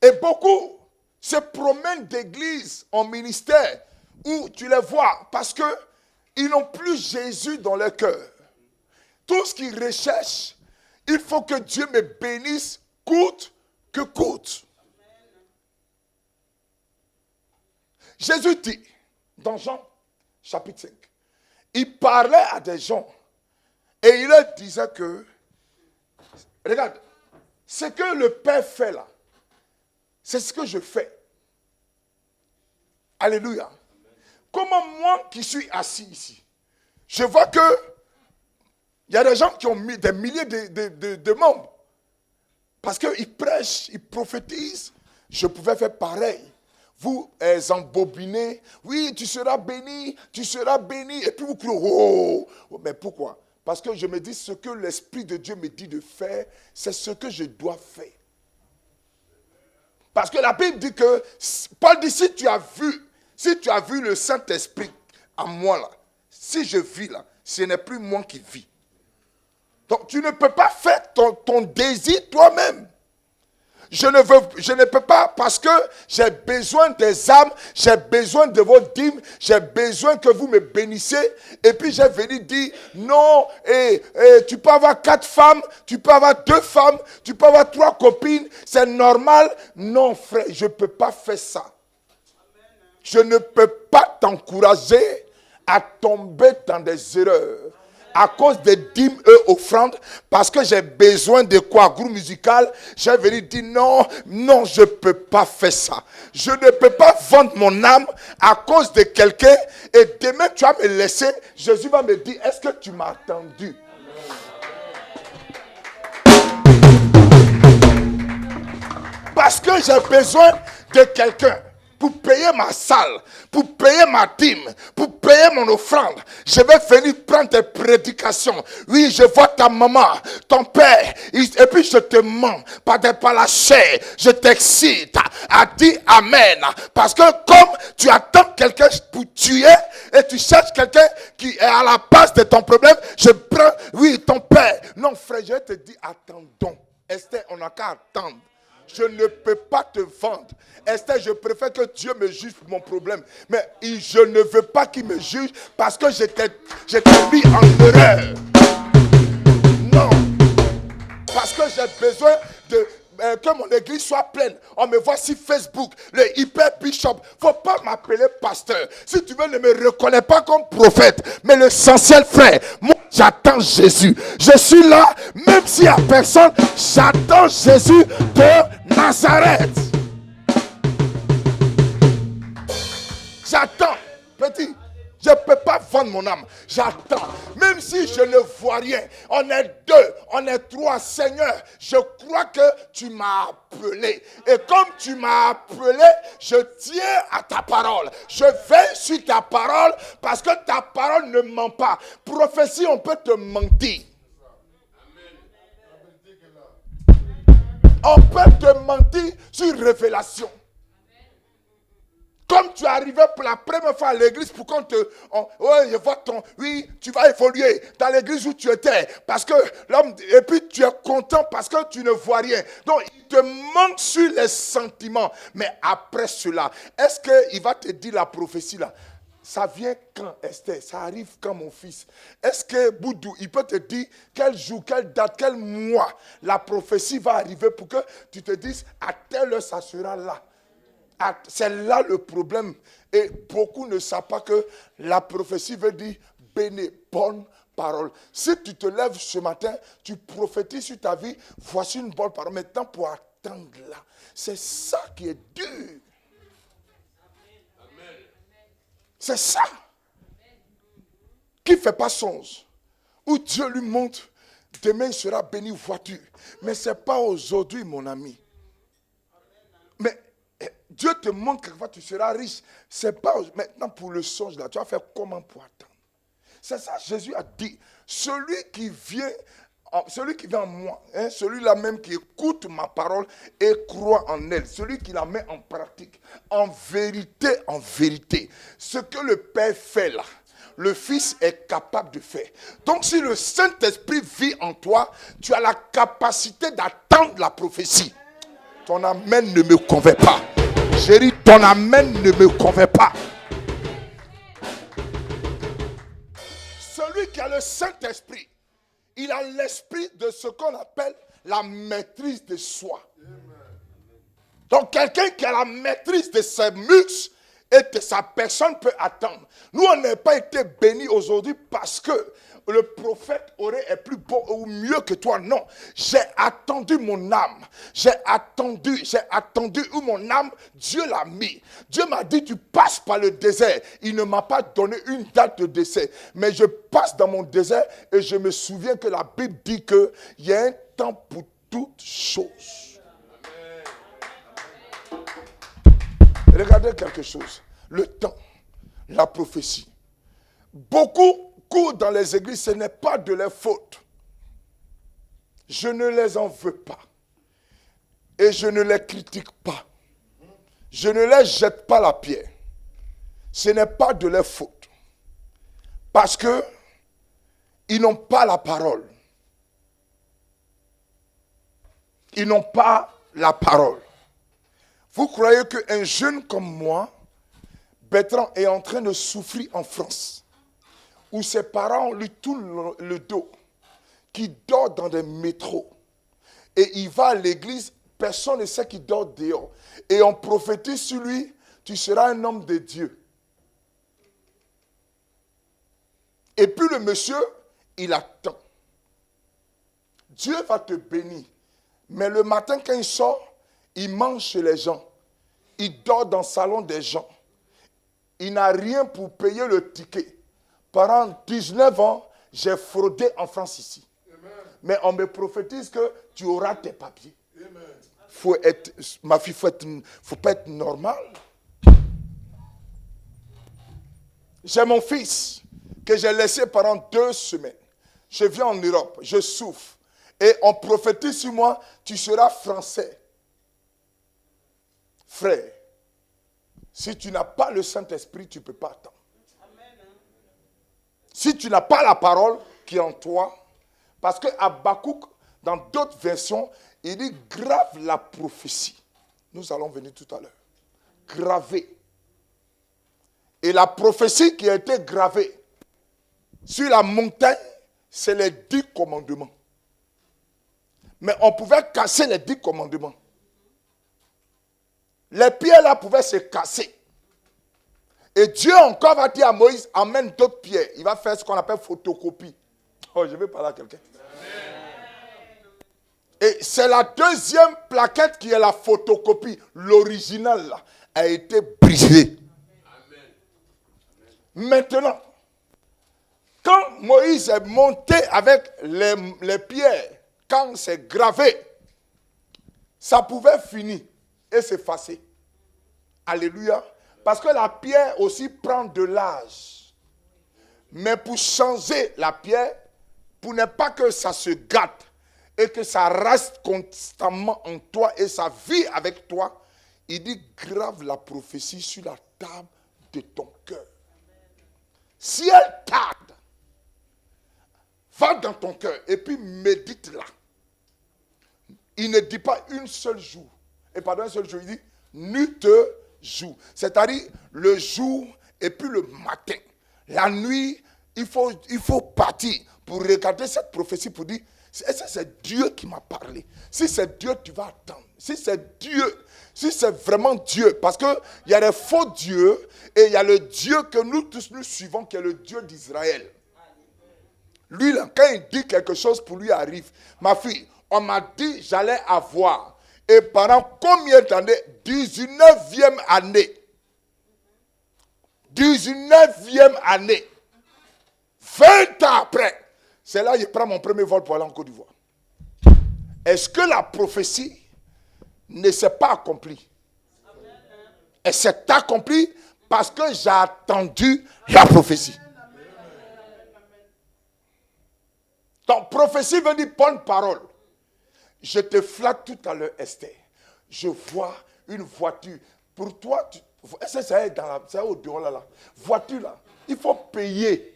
Et beaucoup se promènent d'église en ministère où tu les vois parce qu'ils n'ont plus Jésus dans leur cœur. Tout ce qu'ils recherchent, il faut que Dieu me bénisse coûte que coûte. Jésus dit dans Jean chapitre 5, il parlait à des gens et il leur disait que, regarde, ce que le Père fait là, c'est ce que je fais. Alléluia. Comment moi qui suis assis ici, je vois que il y a des gens qui ont mis des milliers de membres. Parce qu'ils prêchent, ils prophétisent. Je pouvais faire pareil. Vous embobinez. Oui, tu seras béni, tu seras béni. Et puis vous criez, oh, mais pourquoi? Parce que je me dis, ce que l'Esprit de Dieu me dit de faire, c'est ce que je dois faire. Parce que la Bible dit que, Paul dit, si tu as vu le Saint-Esprit en moi là, si je vis là, ce n'est plus moi qui vis. Donc tu ne peux pas faire ton désir toi-même. Je ne peux pas parce que j'ai besoin des âmes, j'ai besoin de vos dîmes, j'ai besoin que vous me bénissiez. Et puis j'ai venu dire, non, tu peux avoir 4 femmes, tu peux avoir 2 femmes, tu peux avoir 3 copines, c'est normal. Non frère, je ne peux pas faire ça. Je ne peux pas t'encourager à tomber dans des erreurs. À cause des dîmes et offrandes, parce que j'ai besoin de quoi, groupe musical, j'ai venu dire non, je ne peux pas faire ça. Je ne peux pas vendre mon âme à cause de quelqu'un et demain tu vas me laisser. Jésus va me dire, est-ce que tu m'as attendu? Parce que j'ai besoin de quelqu'un pour payer ma salle, pour payer ma dîme, pour payer mon offrande. Je vais venir prendre tes prédications. Oui, je vois ta maman, ton père, et puis je te mens par la chair. Je t'excite à dire Amen. Parce que comme tu attends quelqu'un pour tuer et tu cherches quelqu'un qui est à la base de ton problème, je prends, oui, ton père. Non, frère, je te dis, attendons. Esther, on n'a qu'à attendre. Je ne peux pas te vendre. Esther, je préfère que Dieu me juge pour mon problème. Mais je ne veux pas qu'il me juge parce que j'étais mis en erreur. Non. Parce que j'ai besoin que mon église soit pleine. On me voit sur Facebook, le hyper bishop. Faut pas m'appeler pasteur. Si tu veux, ne me reconnais pas comme prophète. Mais l'essentiel, frère, moi, j'attends Jésus. Je suis là, même s'il n'y a personne, j'attends Jésus de Nazareth. J'attends, petit. Je ne peux pas vendre mon âme. J'attends. Même si je ne vois rien. On est 2, on est 3. Seigneur, je crois que tu m'as appelé. Et comme tu m'as appelé, je tiens à ta parole. Je veille sur ta parole parce que ta parole ne ment pas. Prophétie, on peut te mentir. On peut te mentir sur révélation. Comme tu es arrivé pour la première fois à l'église pour qu'on te... je vois oui, tu vas évoluer dans l'église où tu étais. Parce que l'homme... Et puis tu es content parce que tu ne vois rien. Donc il te manque sur les sentiments. Mais après cela, est-ce qu'il va te dire la prophétie là? Ça vient quand, Esther? Ça arrive quand, mon fils? Est-ce que Boudou, il peut te dire quel jour, quelle date, quel mois la prophétie va arriver pour que tu te dises à telle heure ça sera là? C'est là le problème. Et beaucoup ne savent pas que la prophétie veut dire béné, bonne parole. Si tu te lèves ce matin, tu prophétises sur ta vie, voici une bonne parole. Maintenant, pour attendre là, c'est ça qui est dur. C'est ça qui ne fait pas songe. Où Dieu lui montre, demain il sera béni voiture. Mais ce n'est pas aujourd'hui, mon ami. Mais Dieu te montre quelquefois tu seras riche. C'est pas maintenant pour le songe là. Tu vas faire comment pour attendre? C'est ça, Jésus a dit. Celui qui vient en moi, celui-là même qui écoute ma parole et croit en elle, celui qui la met en pratique, en vérité, ce que le Père fait là, le Fils est capable de faire. Donc si le Saint-Esprit vit en toi, tu as la capacité d'attendre la prophétie. Ton amen ne me convainc pas. J'ai dit, ton amen ne me convainc pas. Celui qui a le Saint-Esprit, il a l'esprit de ce qu'on appelle la maîtrise de soi. Donc quelqu'un qui a la maîtrise de ses muscles et de sa personne peut attendre. Nous, on n'a pas été bénis aujourd'hui parce que le prophète est plus bon ou mieux que toi. Non, j'ai attendu mon âme. J'ai attendu où mon âme, Dieu l'a mis. Dieu m'a dit, tu passes par le désert. Il ne m'a pas donné une date de décès. Mais je passe dans mon désert et je me souviens que la Bible dit qu'il y a un temps pour toutes choses. Regardez quelque chose. Le temps, la prophétie. Beaucoup courent dans les églises, ce n'est pas de leur faute. Je ne les en veux pas. Et je ne les critique pas. Je ne les jette pas la pierre. Ce n'est pas de leur faute. Parce que ils n'ont pas la parole. Ils n'ont pas la parole. Vous croyez qu'un jeune comme moi, Bertrand, est en train de souffrir en France, où ses parents lui tournent le dos, qui dort dans des métros, et il va à l'église, personne ne sait qu'il dort dehors, et on prophétise sur lui, tu seras un homme de Dieu. Et puis le monsieur, il attend. Dieu va te bénir, mais le matin quand il sort, il mange chez les gens, il dort dans le salon des gens, il n'a rien pour payer le ticket. Pendant 19 ans, j'ai fraudé en France ici. Amen. Mais on me prophétise que tu auras tes papiers. Ma fille, faut pas être normal. J'ai mon fils que j'ai laissé pendant 2 semaines. Je viens en Europe, je souffre. Et on prophétise sur moi, tu seras français. Frère, si tu n'as pas le Saint-Esprit, tu ne peux pas attendre. Si tu n'as pas la parole qui est en toi, parce que Habakkuk, dans d'autres versions, il dit grave la prophétie. Nous allons venir tout à l'heure. Graver. Et la prophétie qui a été gravée sur la montagne, c'est les 10 commandements. Mais on pouvait casser les 10 commandements. Les pierres là pouvaient se casser. Et Dieu encore va dire à Moïse, emmène d'autres pierres. Il va faire ce qu'on appelle photocopie. Oh, je vais parler à quelqu'un. Et c'est la 2e plaquette qui est la photocopie. L'original là a été brisé. Maintenant, quand Moïse est monté avec les pierres, quand c'est gravé, ça pouvait finir et s'effacer. Alléluia. Parce que la pierre aussi prend de l'âge. Mais pour changer la pierre, pour ne pas que ça se gâte et que ça reste constamment en toi et ça vit avec toi, il dit grave la prophétie sur la table de ton cœur. Si elle tarde, va dans ton cœur et puis médite-la. Il ne dit pas une seule jour. Et pendant un seul jour, il dit nuit jour. C'est-à-dire le jour et puis le matin. La nuit, il faut partir pour regarder cette prophétie pour dire, est-ce que c'est Dieu qui m'a parlé? Si c'est Dieu, tu vas attendre. Si c'est Dieu, si c'est vraiment Dieu, parce qu'il y a des faux dieux et il y a le Dieu que nous tous nous suivons qui est le Dieu d'Israël. Lui, là, quand il dit quelque chose pour lui arrive. Ma fille, on m'a dit j'allais avoir. Et pendant combien d'années? 19e année. 19e année. 20 ans après. C'est là que je prends mon premier vol pour aller en Côte d'Ivoire. Est-ce que la prophétie ne s'est pas accomplie? Elle s'est accomplie parce que j'ai attendu la prophétie. Donc, prophétie veut dire bonne parole. Je te flatte tout à l'heure, Esther. Je vois une voiture. Pour toi, est-ce que ça est au dehors là? Voiture là, il faut payer.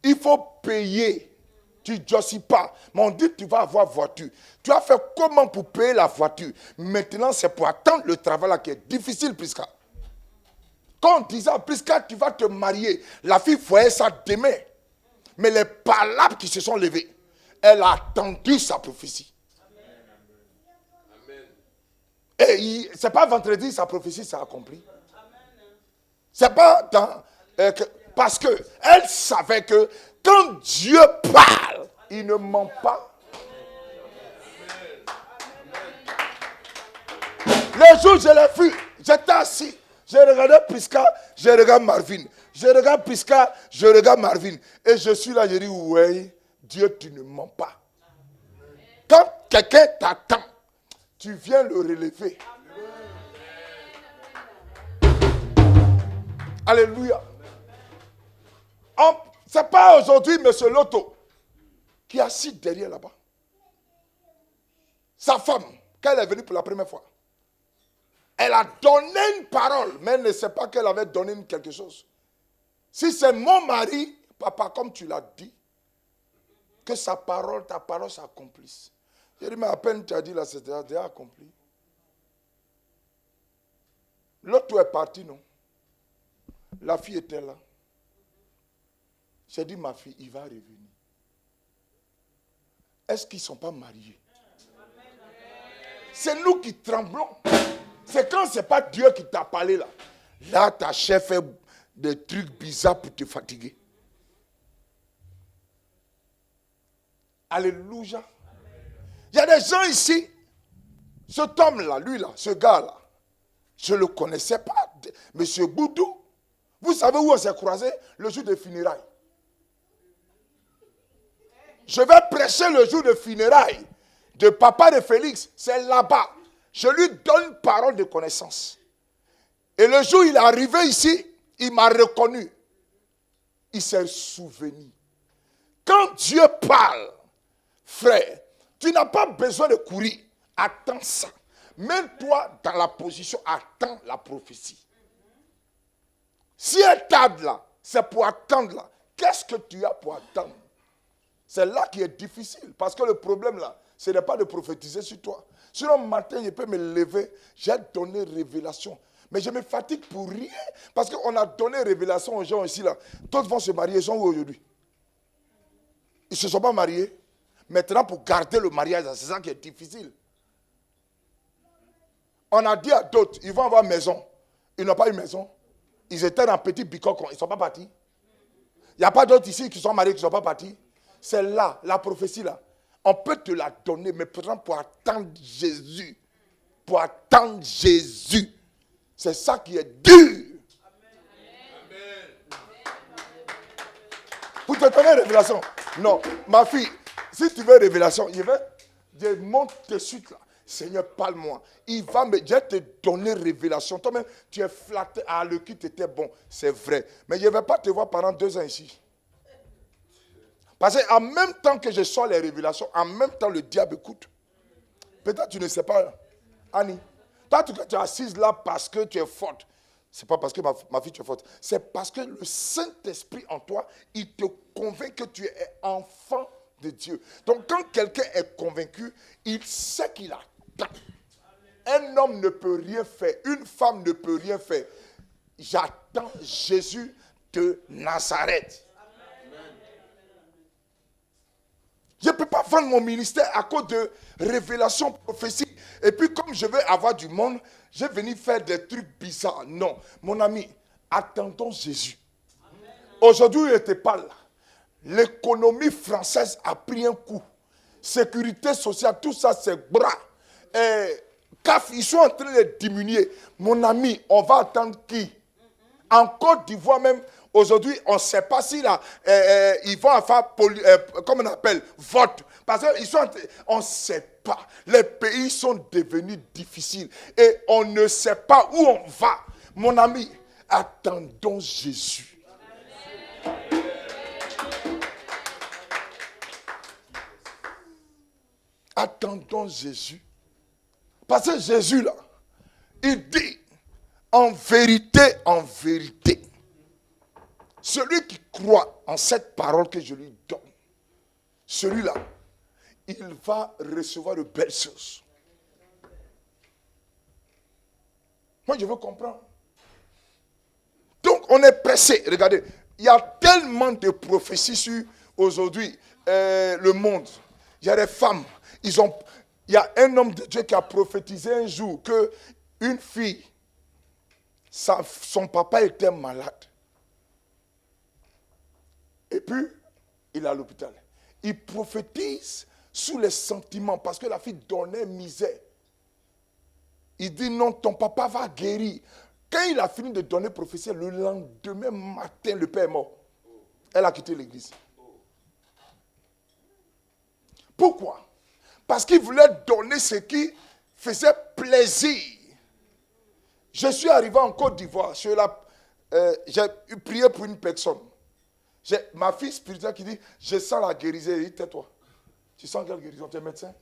Il faut payer. Tu ne jossis pas. Mais on dit que tu vas avoir voiture. Tu as fait comment pour payer la voiture? Maintenant, c'est pour attendre le travail là qui est difficile, Prisca. Quand on disait, Prisca, tu vas te marier, la fille voyait ça demain. Mais les palabres qui se sont levées, elle a attendu sa prophétie. Amen. Et ce n'est pas vendredi, sa prophétie s'est accomplie. Ce n'est pas dans... parce qu'elle savait que quand Dieu parle, il ne ment pas. Le jour où je l'ai vu, j'étais assis. Je regardais Prisca, je regarde Marvin. Je regarde Prisca, je regarde Marvin. Et je suis là, je dis, ouais, Dieu, tu ne mens pas. Quand quelqu'un t'attend, tu viens le relever. Alléluia. Ce n'est pas aujourd'hui M. Lotto qui est assis derrière là-bas. Sa femme, quand elle est venue pour la première fois, elle a donné une parole, mais elle ne sait pas qu'elle avait donné quelque chose. Si c'est mon mari, papa, comme tu l'as dit, que sa parole, ta parole s'accomplisse. J'ai dit, mais à peine tu as dit là, c'est déjà accompli. L'autre est parti, non? La fille était là. J'ai dit, ma fille, il va revenir. Est-ce qu'ils ne sont pas mariés? C'est nous qui tremblons. C'est quand ce n'est pas Dieu qui t'a parlé là. Là, ta chef fait des trucs bizarres pour te fatiguer. Alléluia. Il y a des gens ici, cet homme-là, lui là, ce gars-là, je ne le connaissais pas. Monsieur Boudou, vous savez où on s'est croisés? Le jour des funérailles. Je vais prêcher le jour de funérailles de papa de Félix. C'est là-bas. Je lui donne parole de connaissance. Et le jour où il est arrivé ici, Il m'a reconnu. Il s'est souvenu. Quand Dieu parle, frère, tu n'as pas besoin de courir. Attends ça. Mets-toi dans la position, attends la prophétie. Si elle tarde là, c'est pour attendre là. Qu'est-ce que tu as pour attendre? C'est là qui est difficile. Parce que le problème là, ce n'est pas de prophétiser sur toi. Sinon, matin, je peux me lever, j'ai donné révélation. Mais je me fatigue pour rien. Parce qu'on a donné révélation aux gens ici là. D'autres vont se marier, ils sont où aujourd'hui? Ils ne se sont pas mariés. Maintenant, pour garder le mariage, c'est ça qui est difficile. On a dit à d'autres, ils vont avoir maison. Ils n'ont pas eu maison. Ils étaient dans un petit bicocon, ils ne sont pas partis. Il n'y a pas d'autres ici qui sont mariés, qui ne sont pas partis. C'est là, la prophétie là. On peut te la donner, mais pour attendre Jésus. Pour attendre Jésus. C'est ça qui est dur. Pour te donner une révélation. Non, ma fille, si tu veux une révélation, je monte de suite là. Seigneur, parle-moi. Je vais te donner révélation. Toi-même, tu es flatté. Ah, le culte était bon. C'est vrai. Mais je ne vais pas te voir pendant 2 ans ici. Parce qu'en même temps que je sors les révélations, en même temps, le diable écoute. Peut-être tu ne sais pas, Annie. Toi, tu es assise là parce que tu es forte. Ce n'est pas parce que ma fille, tu es forte. C'est parce que le Saint-Esprit en toi, il te convainc que tu es enfant de Dieu. Donc, quand quelqu'un est convaincu, il sait qu'il attend. Un homme ne peut rien faire. Une femme ne peut rien faire. J'attends Jésus de Nazareth. Je ne peux pas vendre mon ministère à cause de révélations prophétiques. Et puis comme je veux avoir du monde, je vais venir faire des trucs bizarres. Non, mon ami, attendons Jésus. Aujourd'hui, il n'était pas là. L'économie française a pris un coup. Sécurité sociale, tout ça, c'est bras. CAF, ils sont en train de diminuer. Mon ami, on va attendre qui? En Côte d'Ivoire même, aujourd'hui, on ne sait pas si là, ils vont faire, comment on appelle, vote. Parce qu'on ne sait pas. Les pays sont devenus difficiles. Et on ne sait pas où on va. Mon ami, attendons Jésus. Attendons Jésus. Parce que Jésus, là, il dit, en vérité, celui qui croit en cette parole que je lui donne, celui-là, il va recevoir de belles choses. Moi, je veux comprendre. Donc, on est pressé. Regardez, il y a tellement de prophéties sur, aujourd'hui, le monde. Il y a des femmes. Il y a un homme de Dieu qui a prophétisé un jour qu'une fille, son papa était malade. Et puis, il est à l'hôpital. Il prophétise sous les sentiments parce que la fille donnait misère. Il dit non, ton papa va guérir. Quand il a fini de donner prophétie, le lendemain matin, le père est mort. Elle a quitté l'église. Pourquoi? Parce qu'il voulait donner ce qui faisait plaisir. Je suis arrivé en Côte d'Ivoire. J'ai prié pour une personne. Ma fille spirituelle qui dit, je sens la guérison. Il dit, tais-toi. Tu sens quelle guérison? Tu es médecin?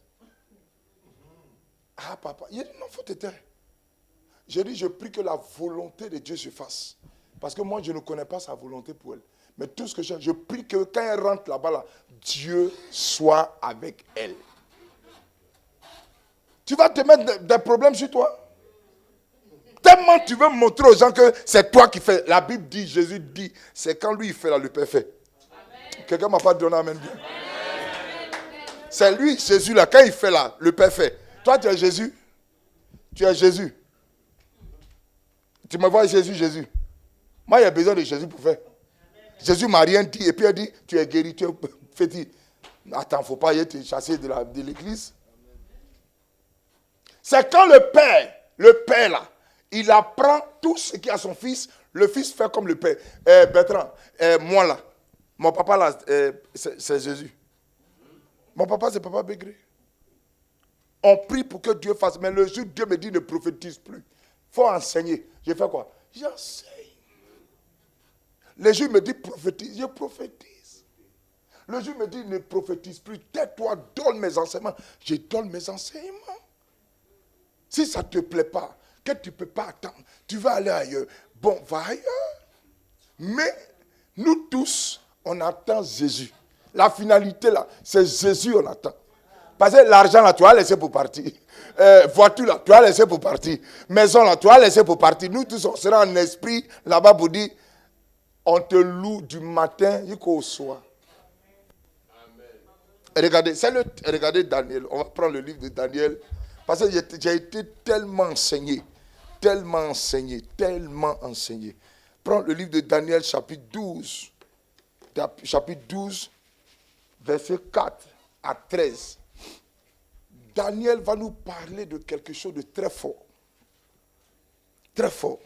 Ah, papa. Il dit, non, il faut te taire. J'ai dit, je prie que la volonté de Dieu se fasse. Parce que moi, je ne connais pas sa volonté pour elle. Mais tout ce que je prie que quand elle rentre là-bas, là, Dieu soit avec elle. Tu vas te mettre des problèmes sur toi. Tellement tu veux montrer aux gens que c'est toi qui fais. La Bible dit, Jésus dit, c'est quand lui il fait là, le Père fait. Quelqu'un ne m'a pas donné amen bien. C'est lui, Jésus là, quand il fait là, le Père fait. Toi tu es Jésus. Tu es Jésus. Tu me vois Jésus, Jésus. Moi, il y a besoin de Jésus pour faire. Jésus ne m'a rien dit. Et puis il dit, tu es guéri, tu es fait. Attends, il ne faut pas y être chassé de l'église. C'est quand le Père là, il apprend tout ce qu'il y a à son fils. Le fils fait comme le Père. Bertrand, moi là, mon papa là, c'est Jésus. Mon papa, c'est Papa Bégré. On prie pour que Dieu fasse. Mais le jour Dieu me dit ne prophétise plus. Il faut enseigner. Je fais quoi? J'enseigne. Les Juifs me disent prophétise, je prophétise. Le Juif me dit ne prophétise plus, tais-toi, donne mes enseignements. Je donne mes enseignements. Si ça ne te plaît pas, que tu ne peux pas attendre, tu vas aller ailleurs. Bon, va ailleurs. Mais nous tous, on attend Jésus. La finalité là, c'est Jésus on attend. Parce que l'argent là, tu vas laisser pour partir. Voiture là, tu vas laisser pour partir. Maison là, tu vas laisser pour partir. Nous tous, on sera en esprit là-bas pour dire, on te loue du matin jusqu'au soir. Regardez, regardez Daniel. On va prendre le livre de Daniel. Parce que j'ai été tellement enseigné. Prends le livre de Daniel, chapitre 12. Chapitre 12, verset 4 à 13. Daniel va nous parler de quelque chose de très fort. Très fort.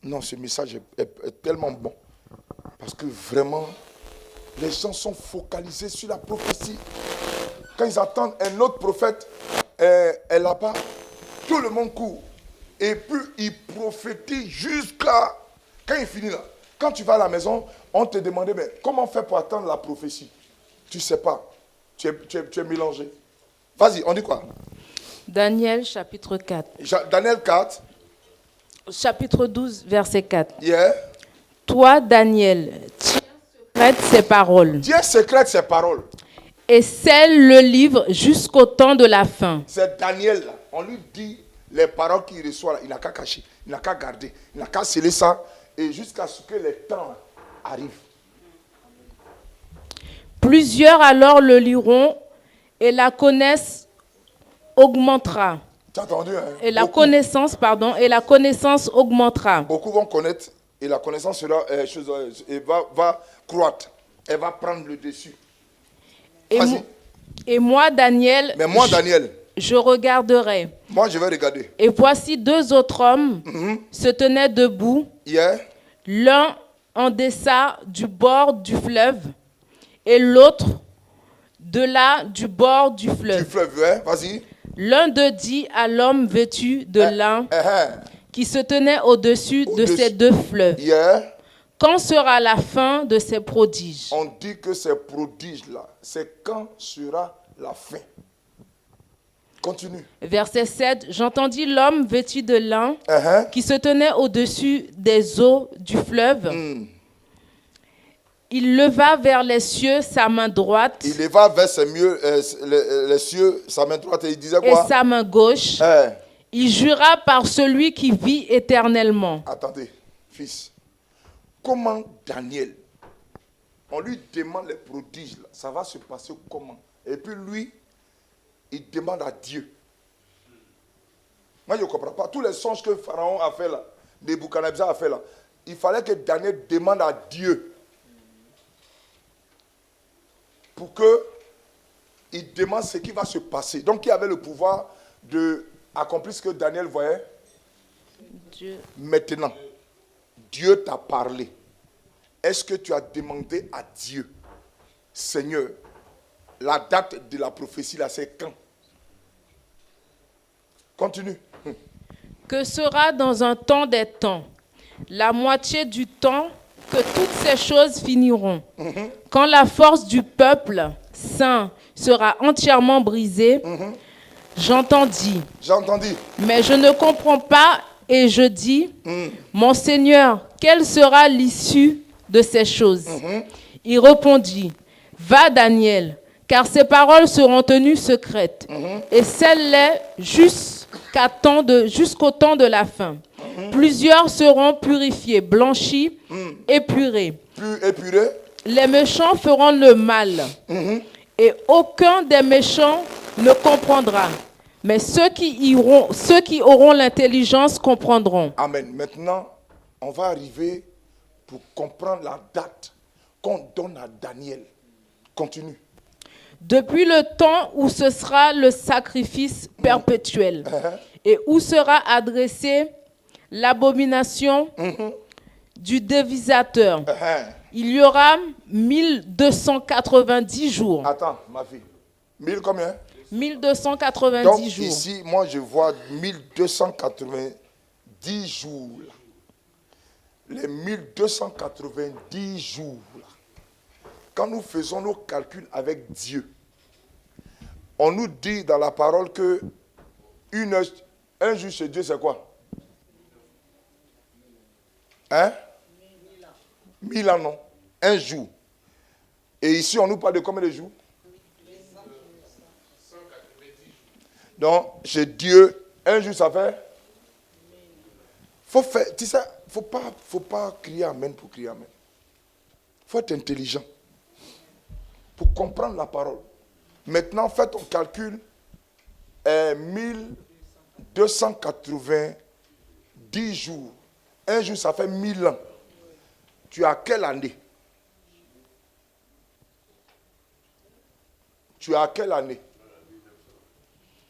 Non, ce message est tellement bon. Parce que vraiment, les gens sont focalisés sur la prophétie. Quand ils attendent un autre prophète, est là-bas, tout le monde court. Et puis, il prophétise jusqu'à... Quand il finit là, quand tu vas à la maison, on te demandait, mais comment faire pour attendre la prophétie? Tu ne sais pas. Tu es mélangé. Vas-y, on dit quoi? Daniel, chapitre 4. Daniel 4. Chapitre 12, verset 4. Yeah. Toi, Daniel, tiens secrète ces paroles. Dieu secrète ses paroles. Et scelle le livre jusqu'au temps de la fin. C'est Daniel là. On lui dit les paroles qu'il reçoit là. Il n'a qu'à cacher. Il n'a qu'à garder. Il n'a qu'à sceller ça. Et jusqu'à ce que les temps arrivent. Plusieurs alors le liront et la connaissance augmentera. Tu as entendu, hein? Et la connaissance, et la connaissance augmentera. Beaucoup vont connaître et la connaissance sera va croître. Elle va prendre le dessus. Et moi, Daniel, mais moi, Daniel, je regarderai. Moi, je vais regarder. Et voici deux autres hommes se tenaient debout, l'un en deçà du bord du fleuve et l'autre de là du bord du fleuve. Du fleuve, ouais, vas-y. L'un d'eux dit à l'homme vêtu de lin qui se tenait au-dessus de ces deux fleuves. Quand sera la fin de ces prodiges? On dit que ces prodiges-là, c'est quand sera la fin. Continue. Verset 7. J'entendis l'homme vêtu de lin qui se tenait au-dessus des eaux du fleuve. Il leva vers les cieux sa main droite. Il leva vers les cieux sa main droite et il disait quoi? Et sa main gauche. Il jura par celui qui vit éternellement. Attendez, fils. Comment Daniel, on lui demande les prodiges, là, ça va se passer comment? Et puis lui, il demande à Dieu. Moi, je ne comprends pas. Tous les songes que Pharaon a fait là, Nebuchadnezzar a fait là, il fallait que Daniel demande à Dieu pour qu'il demande ce qui va se passer. Donc, il avait le pouvoir d'accomplir ce que Daniel voyait. Dieu. Maintenant, Dieu t'a parlé. Est-ce que tu as demandé à Dieu, Seigneur, la date de la prophétie là, c'est quand? Continue. Que sera dans un temps des temps, la moitié du temps que toutes ces choses finiront. Quand la force du peuple saint sera entièrement brisée, j'entendis. Mais je ne comprends pas et je dis, mon Seigneur, quelle sera l'issue de ces choses? Il répondit, va Daniel, car ces paroles seront tenues secrètes, et celles-là jusqu'au temps de la fin. Plusieurs seront purifiés, blanchis, épurés. Les méchants feront le mal, et aucun des méchants ne comprendra. Mais ceux qui auront l'intelligence comprendront. Amen. Maintenant, on va arriver pour comprendre la date qu'on donne à Daniel. Continue. Depuis le temps où ce sera le sacrifice perpétuel et où sera adressée l'abomination du dévisateur, il y aura 1290 jours. Attends, ma fille. 1000 combien? 1290 Donc, jours. ici, moi, je vois 1290 10 jours, là, les 1290 jours, là, quand nous faisons nos calculs avec Dieu, on nous dit dans la parole que un jour chez Dieu, c'est quoi? 1000 ans, non? Un jour. Et ici, on nous parle de combien de jours? Donc, chez Dieu, un jour, ça fait? Faut faire, tu sais, faut pas crier amen pour crier amen. Faut être intelligent pour comprendre la parole. Maintenant, fais ton calcul. 1290 jours. Un jour, ça fait 1000 ans. Tu as quelle année? Tu as quelle année?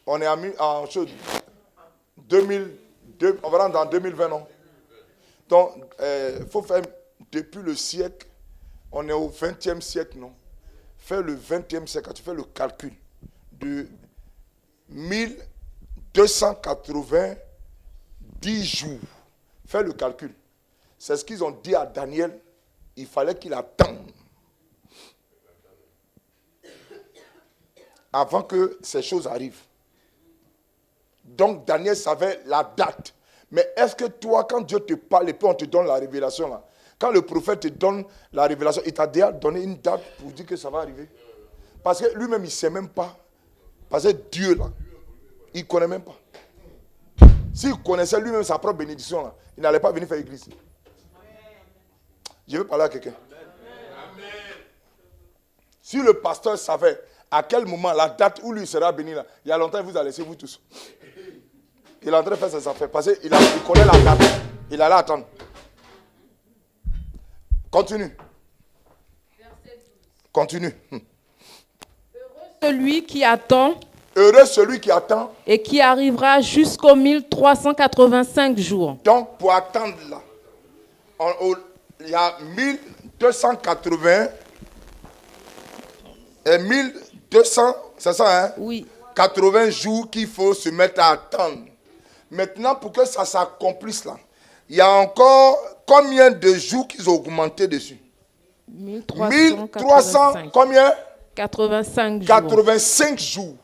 On est en 2002, on va rentrer en 2020, non? Donc, il faut faire depuis le siècle, on est au 20e siècle, non? Fais le 20e siècle, quand tu fais le calcul de 1290 jours, fais le calcul. C'est ce qu'ils ont dit à Daniel, il fallait qu'il attende avant que ces choses arrivent. Donc Daniel savait la date. Mais est-ce que toi, quand Dieu te parle et puis on te donne la révélation là, quand le prophète te donne la révélation, il t'a déjà donné une date pour dire que ça va arriver? Parce que lui-même, il ne sait même pas. Parce que Dieu là, il ne connaît même pas. S'il connaissait lui-même sa propre bénédiction là, il n'allait pas venir faire l'église. Je veux parler à quelqu'un. Si le pasteur savait à quel moment, la date où lui sera béni là, il y a longtemps, il vous a laissé vous tous. Il est en train de faire ses affaires. Parce qu'il connaît la date. Il allait attendre. Continue. Continue. Celui qui attend Heureux celui qui attend. et qui arrivera jusqu'aux 1385 jours. Donc, pour attendre là, il y a 1280 et 1200, c'est ça, hein? Oui. 80 jours qu'il faut se mettre à attendre. Maintenant, pour que ça s'accomplisse là, il y a encore combien de jours qu'ils ont augmenté dessus? 1300, combien? 85 jours. 85 jours.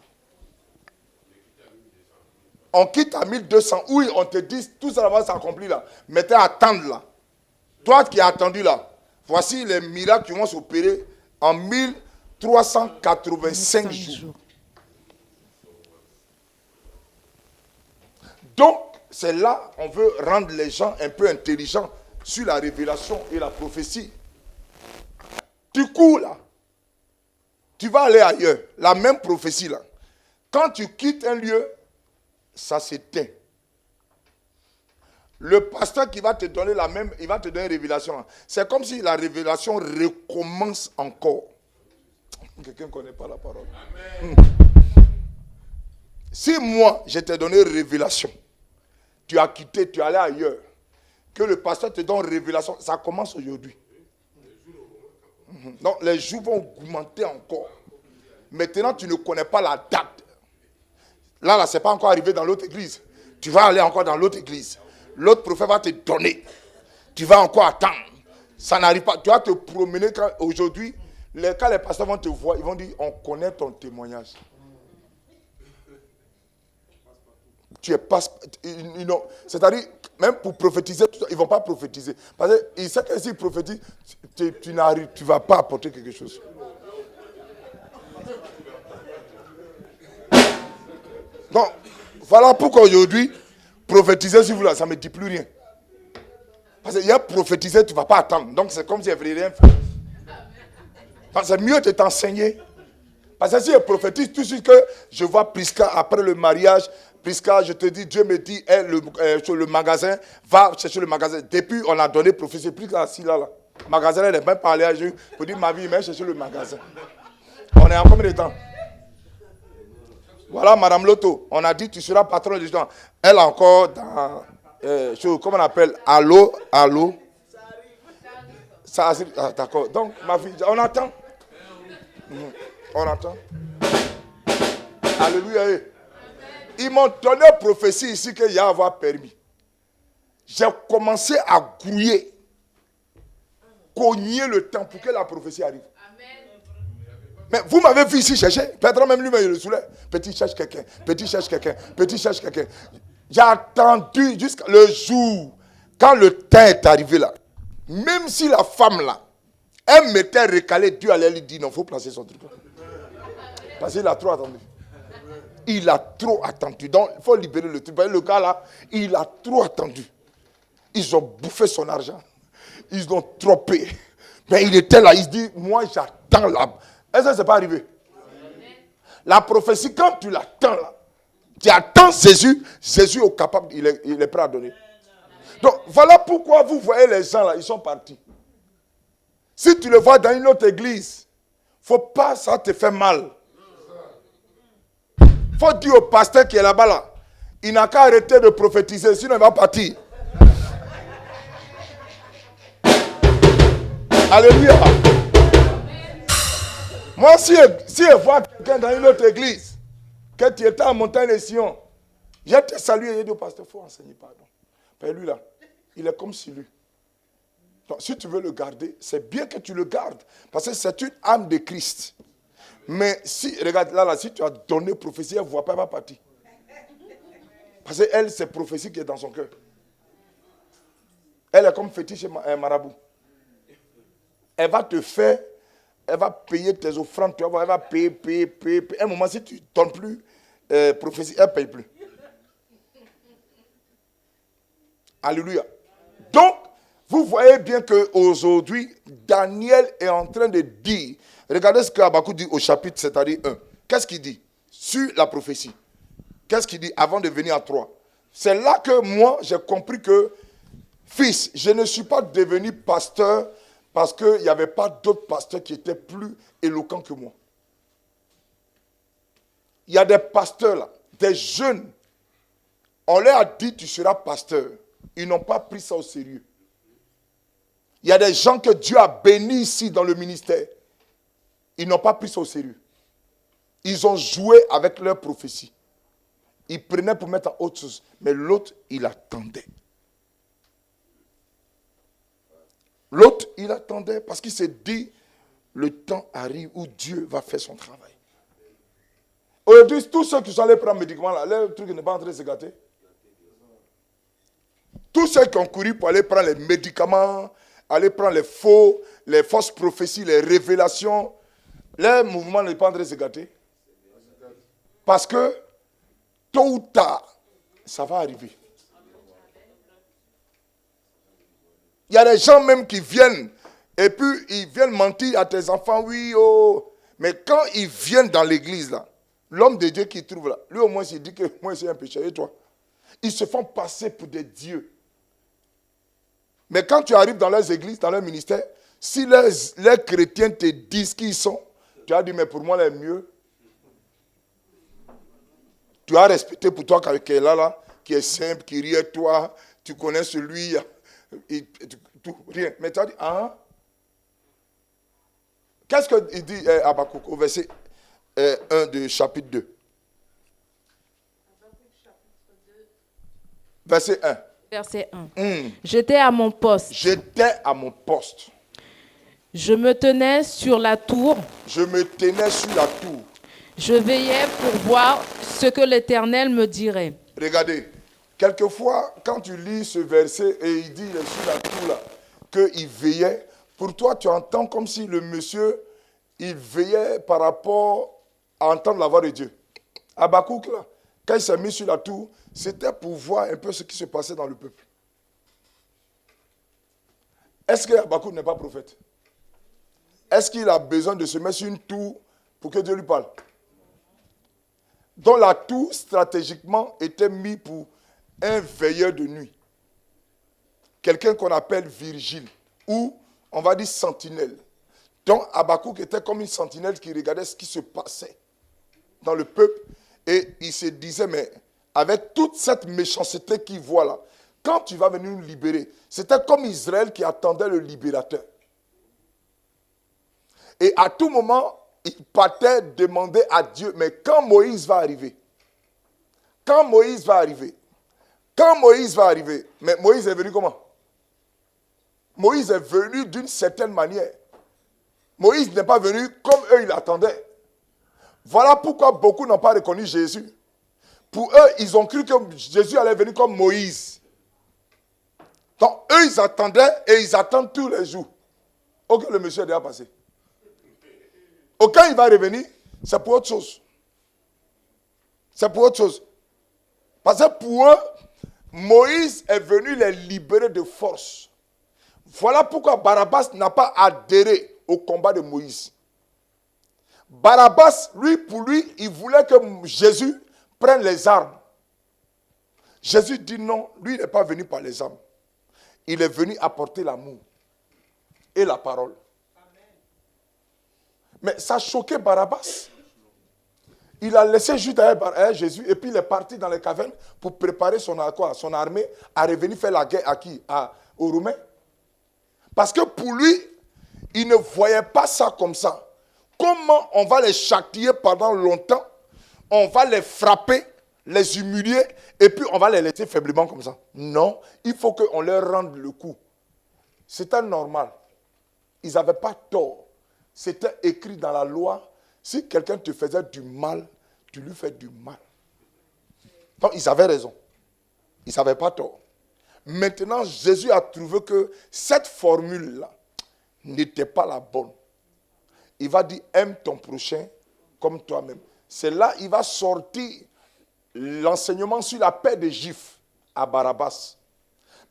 On quitte à 1200. Oui, on te dit, tout ça va s'accomplir là. Mais tu attendre là. Toi qui as attendu là, voici les miracles qui vont s'opérer en 1385 jours. Donc, c'est là on veut rendre les gens un peu intelligents sur la révélation et la prophétie. Du coup, là, tu vas aller ailleurs. La même prophétie, là. Quand tu quittes un lieu, ça s'éteint. Le pasteur qui va te donner il va te donner une révélation. C'est comme si la révélation recommence encore. Quelqu'un ne connaît pas la parole. Amen. Si moi, je t'ai donné une révélation, tu as quitté, tu es allé ailleurs, que le pasteur te donne une révélation, ça commence aujourd'hui. Donc les jours vont augmenter encore. Maintenant, tu ne connais pas la date. Là, ce n'est pas encore arrivé dans l'autre église. Tu vas aller encore dans l'autre église. L'autre prophète va te donner. Tu vas encore attendre. Ça n'arrive pas. Tu vas te promener aujourd'hui. Quand les pasteurs vont te voir, ils vont dire, on connaît ton témoignage. Tu es pas. C'est-à-dire, même pour prophétiser, ils ne vont pas prophétiser. Parce qu'ils savent que s'ils prophétisent, tu ne vas pas apporter quelque chose. Donc, voilà pourquoi aujourd'hui, prophétiser sur vous là, ça ne me dit plus rien. Parce qu'il y a prophétiser, tu ne vas pas attendre. Donc, c'est comme si il n'y avait rien fait. C'est mieux de t'enseigner. Parce que si je prophétise tout de suite que je vois Prisca après le mariage, Prisca, je te dis, Dieu me dit, sur le magasin, va chercher le magasin. Depuis, on a donné prophétie. Prisca, assis là. Le magasin, elle n'est même pas allée à Dieu pour dire, ma vie, mais chercher le magasin. On est en combien de temps? Voilà, Madame Loto, on a dit, tu seras patron du temps. Elle encore dans, comment on appelle, allô. Ça, d'accord. Donc, ma fille, on attend. On attend. Alléluia. Ils m'ont donné une prophétie ici qu'il y a à avoir permis. j'ai commencé à grouiller, cogner le temps pour que la prophétie arrive. Mais vous m'avez vu ici chercher. Peut-être même lui, mais il le soulève. Petit cherche quelqu'un, petit cherche quelqu'un, petit cherche quelqu'un. J'ai attendu jusqu'à le jour, quand le temps est arrivé là. Même si la femme là, elle m'était recalée, Dieu allait lui dire non, il faut placer son truc là. Parce qu'il a trop attendu. Il a trop attendu. Donc, il faut libérer le truc. Le gars là, il a trop attendu. Ils ont bouffé son argent. Ils l'ont trop payé. Mais il était là, il se dit, moi j'attends là. Est-ce que ce n'est pas arrivé? La prophétie, quand tu l'attends là, tu attends Jésus, Jésus est capable, il est prêt à donner. Donc, voilà pourquoi vous voyez les gens là, ils sont partis. Si tu le vois dans une autre église, il ne faut pas, ça te fait mal. Il faut dire au pasteur qui est là-bas là, il n'a qu'à arrêter de prophétiser, sinon il va partir. Alléluia. Moi, si je vois quelqu'un dans une autre église, que tu étais en montagne de Sion, je te salue et je dis au pasteur, il faut enseigner, pardon. Mais lui là, il est comme si lui. Donc, si tu veux le garder, c'est bien que tu le gardes, parce que c'est une âme de Christ. Mais si, regarde là, si tu as donné prophétie, elle ne voit pas, elle va partir. Parce qu'elle, c'est prophétie qui est dans son cœur. Elle est comme fétiche et marabout. Elle va te faire, elle va payer tes offrandes, tu vas voir, elle va payer. À un moment, si tu ne donnes plus prophétie, elle ne paye plus. Alléluia. Donc, vous voyez bien qu'aujourd'hui, Daniel est en train de dire, regardez ce que Habakkuk dit au chapitre, c'est-à-dire 1. Qu'est-ce qu'il dit sur la prophétie? Qu'est-ce qu'il dit avant de venir à 3? C'est là que moi, j'ai compris que, fils, je ne suis pas devenu pasteur parce qu'il n'y avait pas d'autres pasteurs qui étaient plus éloquents que moi. Il y a des pasteurs là, des jeunes. On leur a dit, tu seras pasteur. Ils n'ont pas pris ça au sérieux. Il y a des gens que Dieu a bénis ici dans le ministère. Ils n'ont pas pris ça au sérieux. Ils ont joué avec leur prophétie. Ils prenaient pour mettre en autre chose. Mais l'autre, il attendait. L'autre, il attendait parce qu'il s'est dit, le temps arrive où Dieu va faire son travail. Aujourd'hui, tous ceux qui sont allés prendre médicaments, là, le truc n'est pas en train de se gâter. Tous ceux qui ont couru pour aller prendre les médicaments, aller prendre les fausses prophéties, les révélations, le mouvement n'est pas en train de se gâter. Parce que, tôt ou tard, ça va arriver. Il y a des gens même qui viennent, et puis ils viennent mentir à tes enfants, oui, oh. Mais quand ils viennent dans l'église, là, l'homme de Dieu qui trouve là, lui au moins il dit que moi je suis un pécheur, et toi? Ils se font passer pour des dieux. Mais quand tu arrives dans leurs églises, dans leur ministère, si les chrétiens te disent qui ils sont, tu as dit, mais pour moi, les mieux. Tu as respecté pour toi quelqu'un qui est là, qui est simple, qui rit à toi, tu connais celui, rien. Mais tu as dit, ah. Qu'est-ce qu'il dit Habakkuk au verset 1 de chapitre 2? Verset 1. Verset 1. J'étais à mon poste. J'étais à mon poste. Je me tenais sur la tour. Je me tenais sur la tour. Je veillais pour voir ce que l'Éternel me dirait. Regardez, quelquefois, quand tu lis ce verset et il dit sur la tour là, qu'il veillait, pour toi, tu entends comme si le monsieur, il veillait par rapport à entendre la voix de Dieu. Habakkuk, là, quand il s'est mis sur la tour, c'était pour voir un peu ce qui se passait dans le peuple. Est-ce que Habakkuk n'est pas prophète? Est-ce qu'il a besoin de se mettre sur une tour pour que Dieu lui parle? Donc la tour, stratégiquement, était mise pour un veilleur de nuit. Quelqu'un qu'on appelle Virgile, ou on va dire sentinelle. Donc Habakkuk était comme une sentinelle qui regardait ce qui se passait dans le peuple. Et il se disait, mais avec toute cette méchanceté qu'il voit là, quand tu vas venir nous libérer, c'était comme Israël qui attendait le libérateur. Et à tout moment, il partait demander à Dieu, mais quand Moïse va arriver, quand Quand Moïse va arriver, mais Moïse est venu comment? Moïse est venu d'une certaine manière. Moïse n'est pas venu comme eux, ils l'attendaient. Voilà pourquoi beaucoup n'ont pas reconnu Jésus. Pour eux, ils ont cru que Jésus allait venir comme Moïse. Donc, eux, ils attendaient et ils attendent tous les jours. Ok, le monsieur est déjà passé. Quand il va revenir, c'est pour autre chose. C'est pour autre chose. Parce que pour eux, Moïse est venu les libérer de force. Voilà pourquoi Barabbas n'a pas adhéré au combat de Moïse. Barabbas, pour lui, il voulait que Jésus prenne les armes. Jésus dit non, lui il n'est pas venu par les armes. Il est venu apporter l'amour et la parole. Mais ça choquait Barabbas. Il a laissé juste derrière Jésus et puis il est parti dans les cavernes pour préparer son armée à revenir faire la guerre à qui? Aux Romains. Parce que pour lui, il ne voyait pas ça comme ça. Comment on va les châtier pendant longtemps? On va les frapper, les humilier et puis on va les laisser faiblement comme ça. Non, il faut qu'on leur rende le coup. C'était normal. Ils n'avaient pas tort. C'était écrit dans la loi. Si quelqu'un te faisait du mal, tu lui fais du mal. Donc, ils avaient raison. Ils n'avaient pas tort. Maintenant, Jésus a trouvé que cette formule-là n'était pas la bonne. Il va dire, aime ton prochain comme toi-même. C'est là qu'il va sortir l'enseignement sur la paix des Juifs à Barabbas.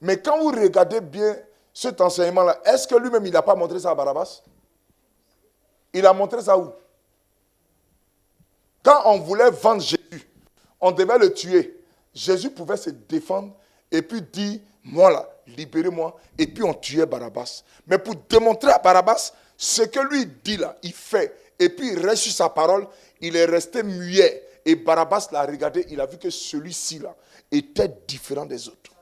Mais quand vous regardez bien cet enseignement-là, est-ce que lui-même, il n'a pas montré ça à Barabbas? Il a montré ça où? Quand on voulait vendre Jésus, on devait le tuer. Jésus pouvait se défendre et puis dire, moi là, libérez-moi. Et puis on tuait Barabbas. Mais pour démontrer à Barabbas, ce que lui dit là, il fait. Et puis il reste sur sa parole, il est resté muet. Et Barabbas l'a regardé, il a vu que celui-ci là était différent des autres.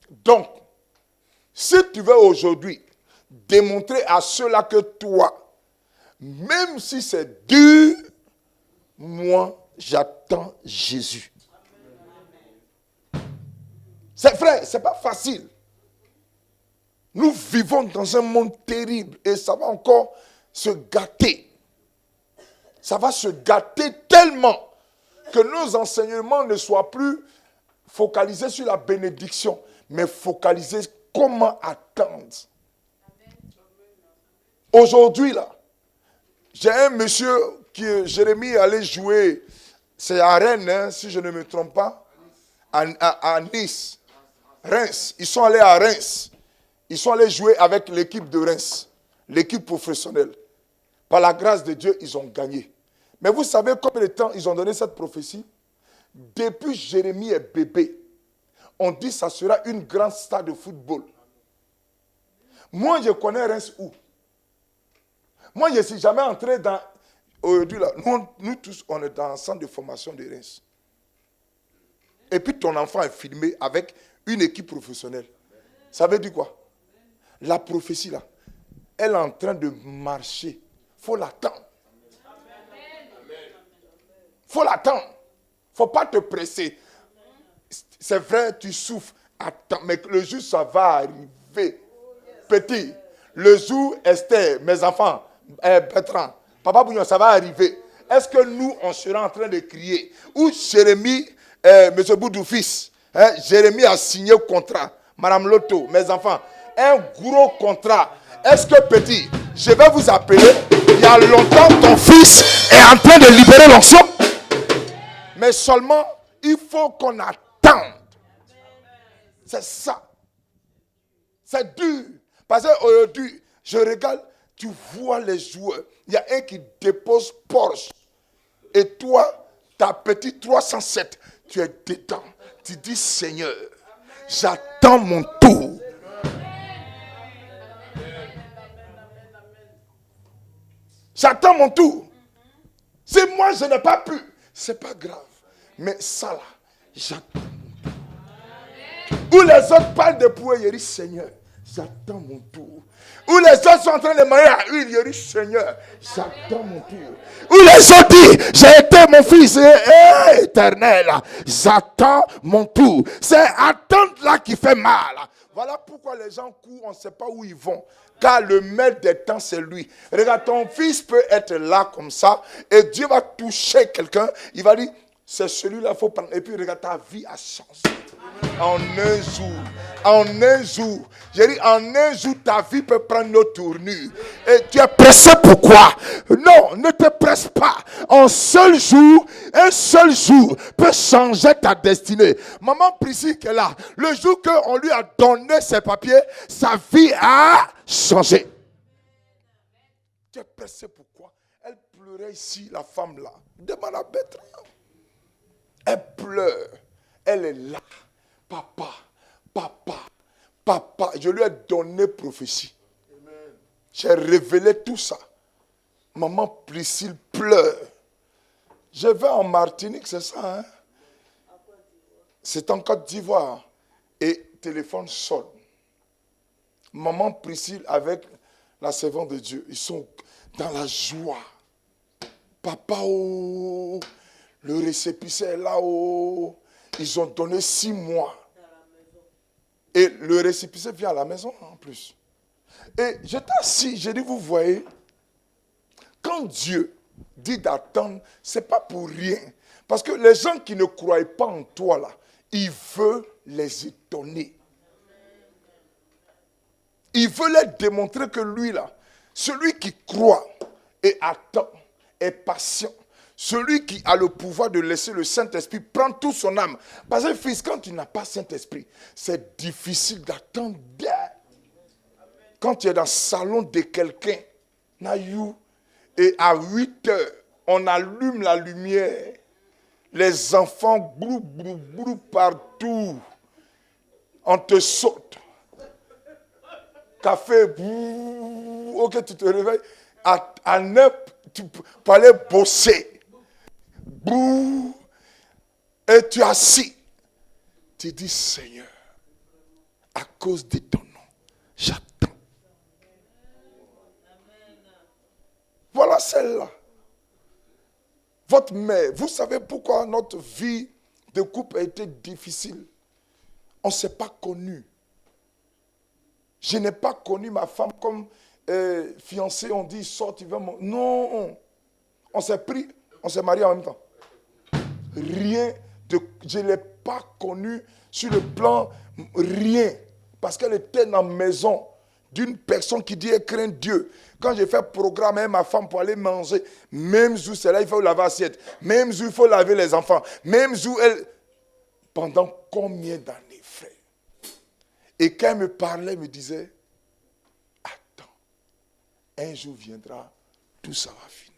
Donc, si tu veux aujourd'hui démontrer à ceux-là que toi, même si c'est dur, moi, j'attends Jésus. C'est vrai, ce n'est pas facile. Nous vivons dans un monde terrible et ça va encore se gâter. Ça va se gâter tellement que nos enseignements ne soient plus focalisés sur la bénédiction, mais focalisés comment attendre. Aujourd'hui, là, j'ai un monsieur que Jérémie allait jouer, c'est à Rennes, hein, si je ne me trompe pas, à Nice, Reims. Ils sont allés à Reims. Ils sont allés jouer avec l'équipe de Reims, l'équipe professionnelle. Par la grâce de Dieu, ils ont gagné. Mais vous savez combien de temps ils ont donné cette prophétie? Depuis Jérémie est bébé, on dit que ça sera une grande star de football. Moi, je connais Reims où? Moi, je ne suis jamais entré dans... Aujourd'hui, là, nous tous, on est dans un centre de formation de Reims. Et puis, ton enfant est filmé avec une équipe professionnelle. Ça veut dire quoi? La prophétie, là, elle est en train de marcher. Il faut l'attendre. Il faut l'attendre. Il ne faut pas te presser. C'est vrai, tu souffres. Attends, mais le jour, ça va arriver. Petit, le jour, Esther, mes enfants, Bertrand, Papa Bougnon, ça va arriver. Est-ce que nous, on sera en train de crier? Ou Jérémie, M. Boudou fils, Jérémie a signé le contrat. Madame Loto, mes enfants, un gros contrat. Est-ce que petit, je vais vous appeler, il y a longtemps, ton fils est en train de libérer l'onction. Mais seulement, il faut qu'on attende. C'est ça. C'est dur. Parce qu'aujourd'hui, je regarde, tu vois les joueurs. Il y a un qui dépose Porsche. Et toi, ta petite 307, tu es dedans. Tu dis, Seigneur, j'attends mon tour. J'attends mon tour. Si moi, je n'ai pas pu, c'est pas grave. Mais ça là, j'attends. Où les autres parlent de pouvoir, ils disent, Seigneur, j'attends mon tour. Où les autres sont en train de marier à une, il dit, Seigneur, j'attends mon tour. Où les autres disent, j'ai été mon fils éternel, j'attends mon tour. C'est attendre là qui fait mal. Voilà pourquoi les gens courent, on ne sait pas où ils vont. Car le maître des temps, c'est lui. Regarde, ton fils peut être là comme ça, et Dieu va toucher quelqu'un, il va dire, c'est celui-là, il faut prendre. Et puis regarde, ta vie a changé. En un jour. En un jour. J'ai dit, en un jour, ta vie peut prendre une autre tournure. Et tu es pressé pourquoi? Non, ne te presse pas. Un seul jour peut changer ta destinée. Maman Priscille qui est là, le jour qu'on lui a donné ses papiers, sa vie a changé. Tu es pressé pourquoi? Elle pleurait ici, la femme là. Demande à Bertrand. Elle pleure. Elle est là. Papa, papa, papa. Je lui ai donné prophétie. J'ai révélé tout ça. Maman Priscille pleure. Je vais en Martinique, c'est ça, hein? C'est en Côte d'Ivoire. Et téléphone sonne. Maman Priscille avec la servante de Dieu, ils sont dans la joie. Papa, oh, le récépissé est là, oh. Ils ont donné 6 mois. Et le récépissé vient à la maison en plus. Et j'étais assis, j'ai dit, vous voyez, quand Dieu dit d'attendre, ce n'est pas pour rien. Parce que les gens qui ne croient pas en toi, là, il veut les étonner. Il veut leur démontrer que lui, là, celui qui croit et attend, est patient, celui qui a le pouvoir de laisser le Saint-Esprit prendre toute son âme. Parce que fils, quand tu n'as pas Saint-Esprit, c'est difficile d'attendre. Quand tu es dans le salon de quelqu'un, et à 8 heures, on allume la lumière, les enfants brou, brou, brou partout, on te saute. Café, brou, ok, tu te réveilles, à 9, tu peux aller bosser. Brou, et tu es assis. Tu dis, Seigneur, à cause de ton nom, j'attends. Voilà celle-là. Votre mère, vous savez pourquoi notre vie de couple a été difficile? On ne s'est pas connu. Je n'ai pas connu ma femme comme fiancée, on dit, sort, tu veux mon... Non, on s'est pris, on s'est mariés en même temps. Rien de... Je ne l'ai pas connue sur le plan, rien. Parce qu'elle était dans la maison d'une personne qui dit, elle craint Dieu. Quand j'ai fait programme avec ma femme pour aller manger, même jour, c'est là, il faut laver l'assiette. Même jour, il faut laver les enfants. Même jour, elle... Pendant combien d'années, frère? Et quand elle me parlait, elle me disait, attends, un jour viendra, tout ça va finir.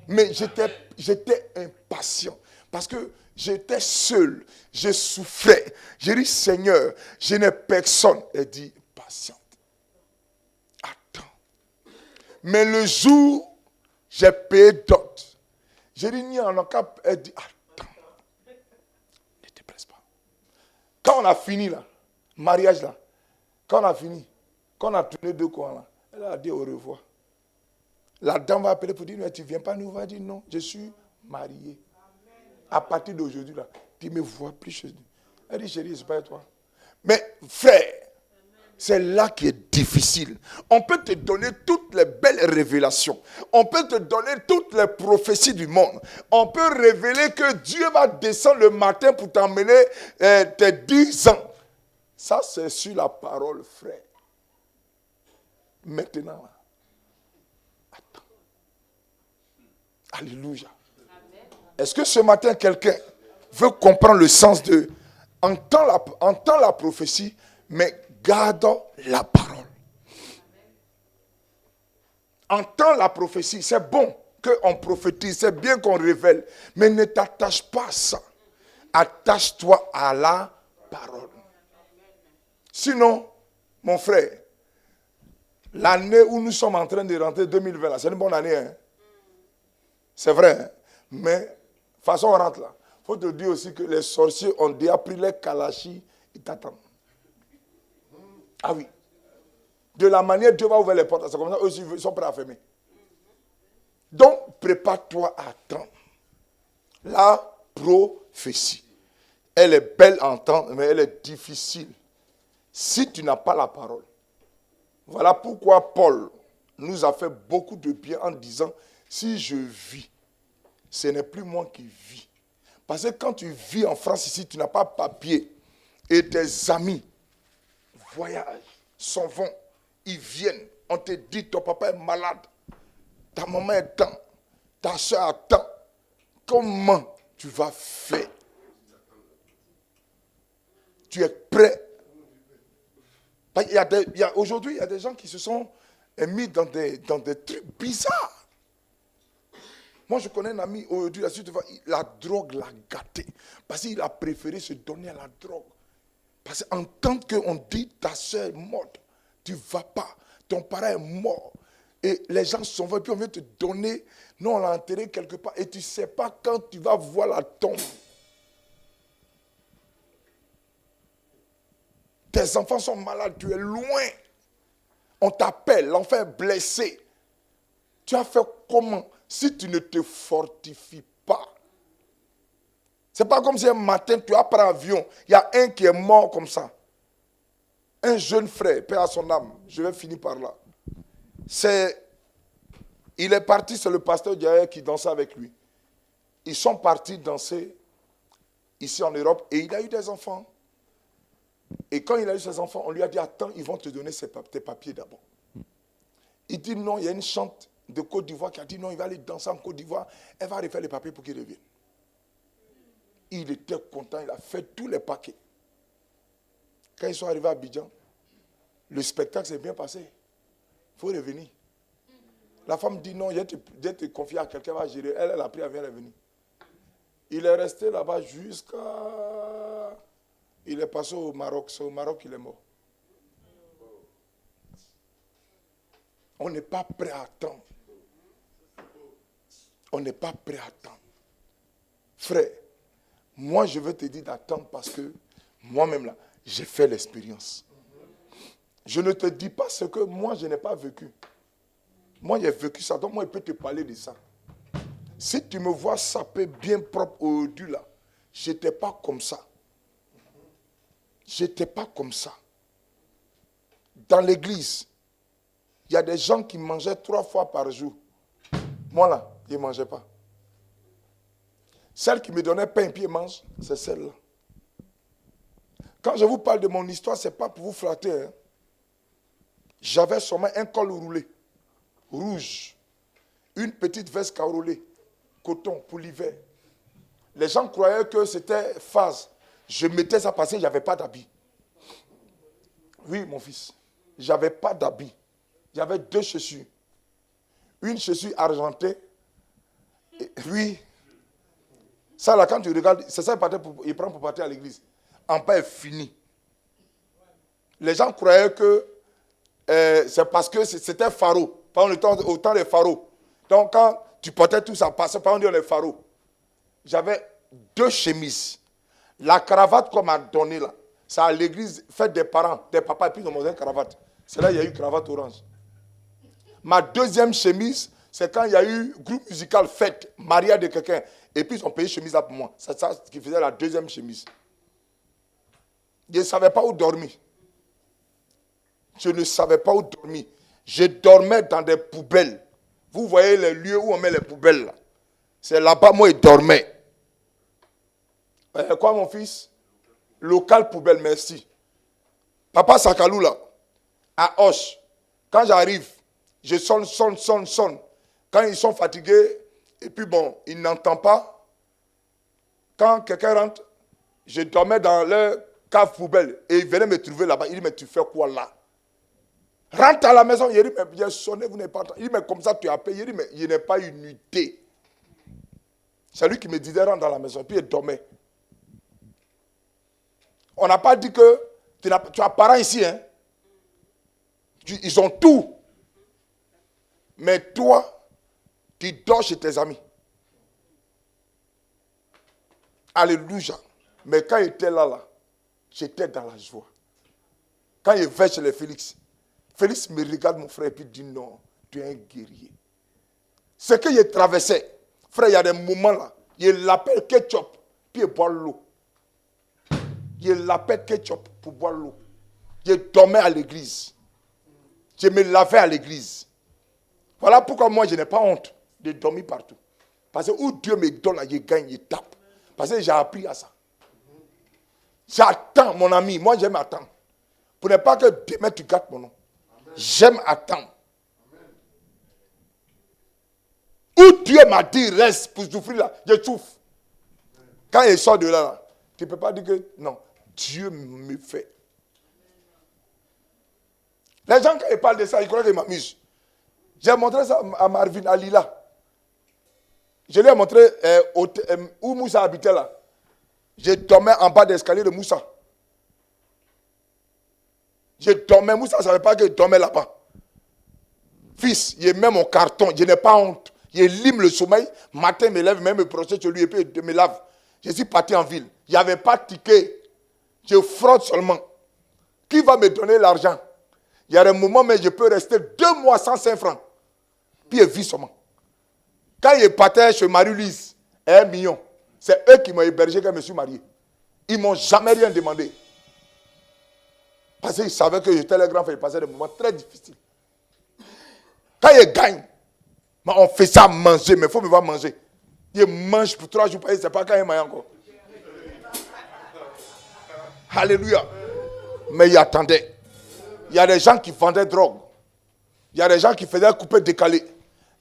Mais j'étais impatient parce que j'étais seul, je souffrais. J'ai dit, Seigneur, je n'ai personne. Elle dit, patiente. Attends. Mais le jour, j'ai payé dot. J'ai dit, ni en cas, elle dit, attends. Ne te presse pas. Quand on a fini là, mariage là, quand on a fini, quand on a tourné 2 coins là, elle a dit au revoir. La dame va appeler pour dire, mais tu ne viens pas nous voir, dire non, je suis marié. À partir d'aujourd'hui là, tu ne me vois plus chez nous. Elle dit, chérie, c'est pas toi. Mais frère, c'est là qui est difficile. On peut te donner toutes les belles révélations. On peut te donner toutes les prophéties du monde. On peut révéler que Dieu va descendre le matin pour t'emmener tes 10 ans. Ça, c'est sur la parole, frère. Maintenant, là, attends. Alléluia. Est-ce que ce matin, quelqu'un veut comprendre le sens de... Entends la prophétie, mais garde la parole. Entends la prophétie. C'est bon qu'on prophétise, c'est bien qu'on révèle. Mais ne t'attache pas à ça. Attache-toi à la parole. Sinon, mon frère, l'année où nous sommes en train de rentrer, 2020, là, c'est une bonne année. Hein? C'est vrai. Hein? Mais, de toute façon, on rentre là. Il faut te dire aussi que les sorciers ont déjà pris les kalachis, ils t'attendent. Ah oui. De la manière Dieu va ouvrir les portes, c'est comme ça, eux aussi, ils sont prêts à fermer. Donc, prépare-toi à attendre. La prophétie, elle est belle à entendre, mais elle est difficile si tu n'as pas la parole. Voilà pourquoi Paul nous a fait beaucoup de bien en disant, si je vis, ce n'est plus moi qui vis. Parce que quand tu vis en France ici, tu n'as pas papier et tes amis voyagent, s'en vont, ils viennent. On te dit, ton papa est malade, ta maman est temps, ta soeur attend. Comment tu vas faire? Tu es prêt? Aujourd'hui, il y a des gens qui se sont mis dans des trucs bizarres. Moi, je connais un ami, aujourd'hui, la drogue l'a gâté. Parce qu'il a préféré se donner à la drogue. Parce qu'en tant qu'on dit, ta soeur est morte, tu ne vas pas, ton parent est mort. Et les gens s'en vont, et puis on vient te donner, non, on l'a enterré quelque part, et tu ne sais pas quand tu vas voir la tombe. Tes enfants sont malades, tu es loin. On t'appelle, l'enfant est blessé. Tu as fait comment si tu ne te fortifies pas? Ce n'est pas comme si un matin tu as pris avion, il y a un qui est mort comme ça. Un jeune frère, paix à son âme, je vais finir par là. Il est parti, c'est le pasteur d'hier qui dansait avec lui. Ils sont partis danser ici en Europe et il a eu des enfants. Et quand il a eu ses enfants, on lui a dit, attends, ils vont te donner tes papiers d'abord. Il dit non, il y a une chante de Côte d'Ivoire qui a dit non, il va aller danser en Côte d'Ivoire, elle va refaire les papiers pour qu'il revienne. Il était content, il a fait tous les paquets. Quand ils sont arrivés à Abidjan, le spectacle s'est bien passé. Il faut revenir. La femme dit non, je vais te confier à quelqu'un qui va gérer. Elle a pris, elle vient revenir. Il est resté là-bas jusqu'à... Il est passé au Maroc. C'est au Maroc qu'il est mort. On n'est pas prêt à attendre. On n'est pas prêt à attendre. Frère, moi je veux te dire d'attendre parce que moi-même là, j'ai fait l'expérience. Je ne te dis pas ce que moi je n'ai pas vécu. Moi j'ai vécu ça, donc moi je peux te parler de ça. Si tu me vois saper bien propre au-dessus là, je n'étais pas comme ça. Je n'étais pas comme ça. Dans l'église, il y a des gens qui mangeaient 3 fois par jour. Moi là, je ne mangeais pas. Celle qui me donnait pain et pied mange, c'est celle-là. Quand je vous parle de mon histoire, ce n'est pas pour vous flatter. Hein. J'avais seulement un col roulé, rouge, une petite veste carolée, coton pour l'hiver. Les gens croyaient que c'était phase. Je mettais ça parce que je n'avais pas d'habit. Oui, mon fils, je n'avais pas d'habit. J'avais 2 chaussures. Une chaussure argentée. Oui. Ça là, quand tu regardes, c'est ça il prend pour partir à l'église. En pas est fini. Les gens croyaient que c'est parce que c'était pharaon. Pas au temps des pharaons. Donc quand tu portais tout ça, passait par les pharaons. J'avais 2 chemises. La cravate qu'on m'a donnée là, c'est à l'église, faite des parents, des papas, et puis ils ont monté une cravate. C'est là qu'il y a eu cravate orange. Ma deuxième chemise, c'est quand il y a eu groupe musical fête, mariage de quelqu'un, et puis ils ont payé chemise là pour moi. C'est ça qui faisait la deuxième chemise. Je ne savais pas où dormir. Je ne savais pas où dormir. Je dormais dans des poubelles. Vous voyez les lieux où on met les poubelles là. C'est là-bas, moi, je dormais. Quoi, mon fils? Local poubelle, merci. Papa Sakalou, là, à Hoche, quand j'arrive, je sonne. Quand ils sont fatigués, et puis bon, ils n'entendent pas. Quand quelqu'un rentre, je dormais dans leur cave poubelle, et ils venaient me trouver là-bas. Il dit, mais tu fais quoi là? Rentre à la maison. Il dit, mais j'ai sonné, vous n'avez pas entendu. Il dit, mais comme ça, tu as payé. Il dit, mais il n'est pas une nuitée. C'est lui qui me disait, rentre dans la maison, et puis il dormait. On n'a pas dit que tu as parents ici, hein. Ils ont tout. Mais toi, tu dors chez tes amis. Alléluia. Mais quand il était là, j'étais dans la joie. Quand il va chez les Félix, Félix me regarde, mon frère, et puis dit non, tu es un guerrier. Ce que j'ai traversé, frère, il y a des moments là, il l'appelle ketchup, puis il boit l'eau. Il l'appelle ketchup pour boire l'eau. Je dormais à l'église. Je me lavais à l'église. Voilà pourquoi moi, je n'ai pas honte de dormir partout. Parce que où Dieu me donne, je gagne, je tape. Parce que j'ai appris à ça. J'attends, mon ami. Moi, j'aime attendre. Pour ne pas que demain, tu gâtes mon nom. J'aime attendre. Où Dieu m'a dit, reste pour souffrir là, je souffre. Quand il sort de là, tu ne peux pas dire que non. Dieu me fait. Les gens, quand ils parlent de ça, ils croient qu'ils m'amusent. J'ai montré ça à Marvin, à Lila. Je lui ai montré où Moussa habitait là. Je dormais en bas de l'escalier de Moussa. Je dormais, Moussa ne savait pas que je dormais là-bas. Fils, il met mon carton, je n'ai pas honte. Je lime le sommeil, matin, je me lève, même me procède chez lui et puis je me lave. Je suis parti en ville. Il n'y avait pas de ticket. Je fraude seulement. Qui va me donner l'argent? Il y a un moment, mais je peux rester 2 mois sans 5 francs. Puis je vis seulement. Quand je partais chez Marie-Louise, 1 million, c'est eux qui m'ont hébergé quand je me suis marié. Ils ne m'ont jamais rien demandé. Parce qu'ils savaient que j'étais le grand frère, ils passaient des moments très difficiles. Quand je gagne, on fait ça manger, mais il faut me voir manger. Je mange pour 3 jours, je ne sais pas quand il m'a encore. Alléluia. Mais il attendait. Il y a des gens qui vendaient drogue. Il y a des gens qui faisaient couper décalé.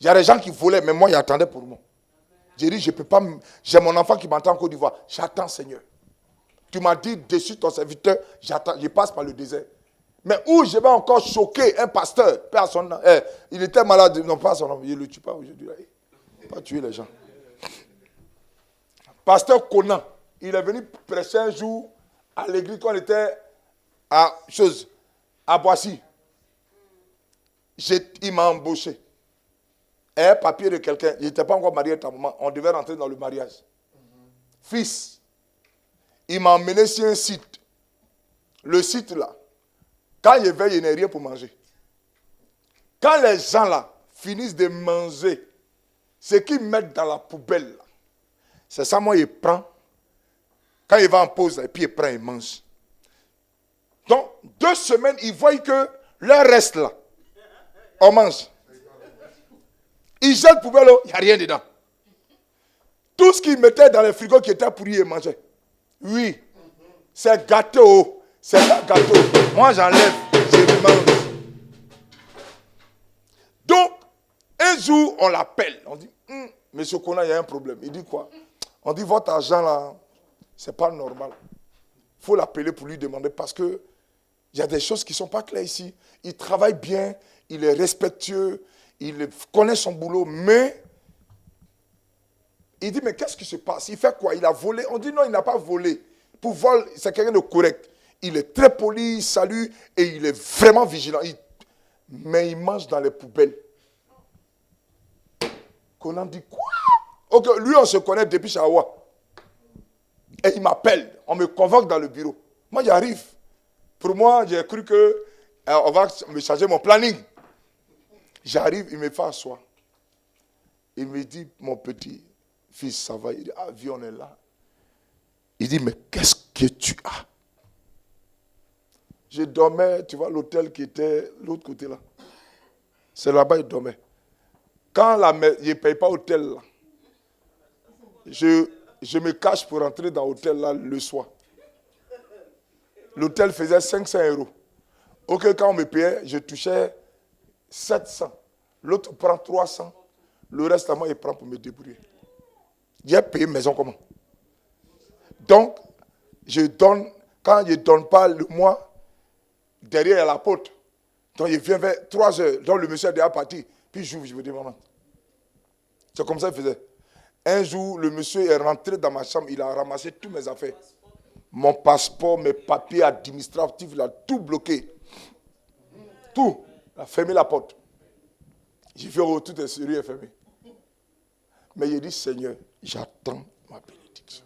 Il y a des gens qui volaient, mais moi, il attendait pour moi. J'ai dit, je ne peux pas. J'ai mon enfant qui m'entend en Côte d'Ivoire. J'attends, Seigneur. Tu m'as dit, dessus ton serviteur, j'attends. Je passe par le désert. Mais où je vais encore choquer un pasteur, père son nom. Il était malade, non pas son nom. Il ne le tue pas aujourd'hui. Il ne pas tuer les gens. Pasteur Conan, il est venu prêcher un jour à l'église quand on était à Boissy. Il m'a embauché. Un papier de quelqu'un. Il n'était pas encore marié à ta maman. On devait rentrer dans le mariage. Fils, il m'a emmené sur un site. Le site là, quand je vais, il n'y a rien pour manger. Quand les gens là finissent de manger, ce qu'ils mettent dans la poubelle, là, c'est ça, moi, il prend. Quand il va en pause, et puis il prend et mange. Donc, 2 semaines, ils voient que leur reste là, on mange. Ils jettent la poubelle, il n'y a rien dedans. Tout ce qu'ils mettaient dans le frigo qui était pourri, ils mangeaient. Oui, c'est gâteau. C'est un gâteau. Moi, j'enlève, je mange. Donc, un jour, on l'appelle. On dit, monsieur Conan, il y a un problème. Il dit quoi? On dit, votre argent là, c'est pas normal. Il faut l'appeler pour lui demander parce que il y a des choses qui ne sont pas claires ici. Il travaille bien, il est respectueux, il connaît son boulot, mais il dit, mais qu'est-ce qui se passe? Il fait quoi? Il a volé? On dit, non, il n'a pas volé. Pour vol, c'est quelqu'un de correct. Il est très poli, il salue et il est vraiment vigilant. Mais il mange dans les poubelles. Conan dit, quoi? Ok, lui, on se connaît depuis Chawa. Et il m'appelle, on me convoque dans le bureau. Moi, j'arrive. Pour moi, j'ai cru que on va me changer mon planning. J'arrive, il me fait asseoir. Il me dit, mon petit fils, ça va? Il dit, ah, viens, on est là. Il dit, mais qu'est-ce que tu as? Je dormais, tu vois, l'hôtel qui était l'autre côté là. C'est là-bas, il dormait. Quand je ne paye pas l'hôtel là, je me cache pour entrer dans l'hôtel là le soir. L'hôtel faisait 500 €. Ok, quand on me payait, je touchais 700. L'autre prend 300. Le reste, à moi, il prend pour me débrouiller. J'ai payé maison comment? Donc, je donne, quand je ne donne pas le mois, derrière il y a la porte. Donc, il vient vers 3 heures. Donc, le monsieur est déjà parti. Puis, j'ouvre, je me dis, maman. C'est comme ça qu'il faisait. Un jour, le monsieur est rentré dans ma chambre. Il a ramassé toutes mes affaires. Mon passeport, mes papiers administratifs, il a tout bloqué. Tout. Il a fermé la porte. J'ai fait tout est serré et fermé. Mais il dit, Seigneur, j'attends ma bénédiction.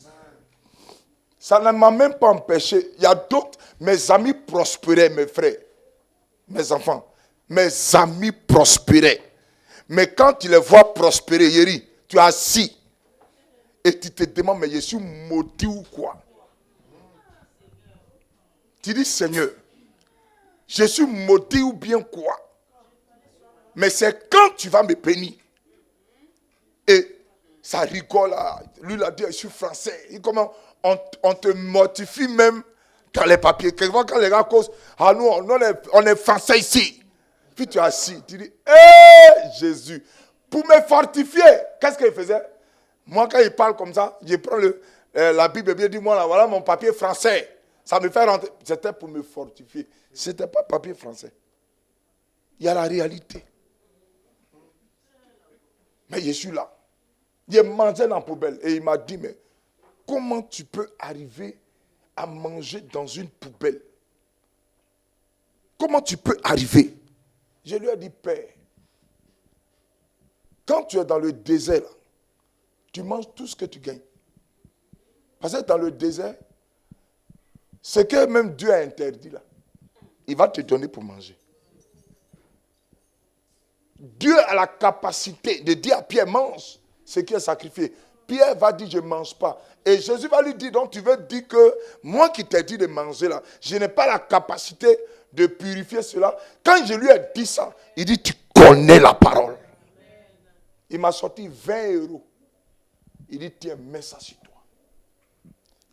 Ça ne m'a même pas empêché. Il y a d'autres, mes amis prospéraient, mes frères, mes enfants. mes amis prospéraient. Mais quand tu les vois prospérer, Yeri, tu es assis et tu te demandes, mais je suis maudit ou quoi? Tu dis, Seigneur, je suis maudit ou bien quoi? Mais c'est quand tu vas me bénir. Et ça rigole là. Lui, il a dit, je suis français. Et comment on te mortifie même dans les papiers. Quelquefois, quand les gars causent, ah nous, on est français ici. Puis tu es assis. Tu dis, hé Jésus. Pour me fortifier, qu'est-ce qu'il faisait? Moi, quand il parle comme ça, je prends la Bible et je dis, moi, là, voilà mon papier français. Ça me fait rentrer. C'était pour me fortifier. Ce n'était pas papier français. Il y a la réalité. Mais je suis là. Il mangeait dans la poubelle. Et il m'a dit, mais comment tu peux arriver à manger dans une poubelle? Comment tu peux arriver? Je lui ai dit, Père, quand tu es dans le désert, là, tu manges tout ce que tu gagnes. Parce que dans le désert, ce que même Dieu a interdit là, il va te donner pour manger. Dieu a la capacité de dire à Pierre, mange ce qui est sacrifié. Pierre va dire, je ne mange pas. Et Jésus va lui dire, donc tu veux dire que moi qui t'ai dit de manger là, je n'ai pas la capacité de purifier cela. Quand je lui ai dit ça, il dit, tu connais la parole. Il m'a sorti 20 €. Il dit, tiens, mets ça sur toi.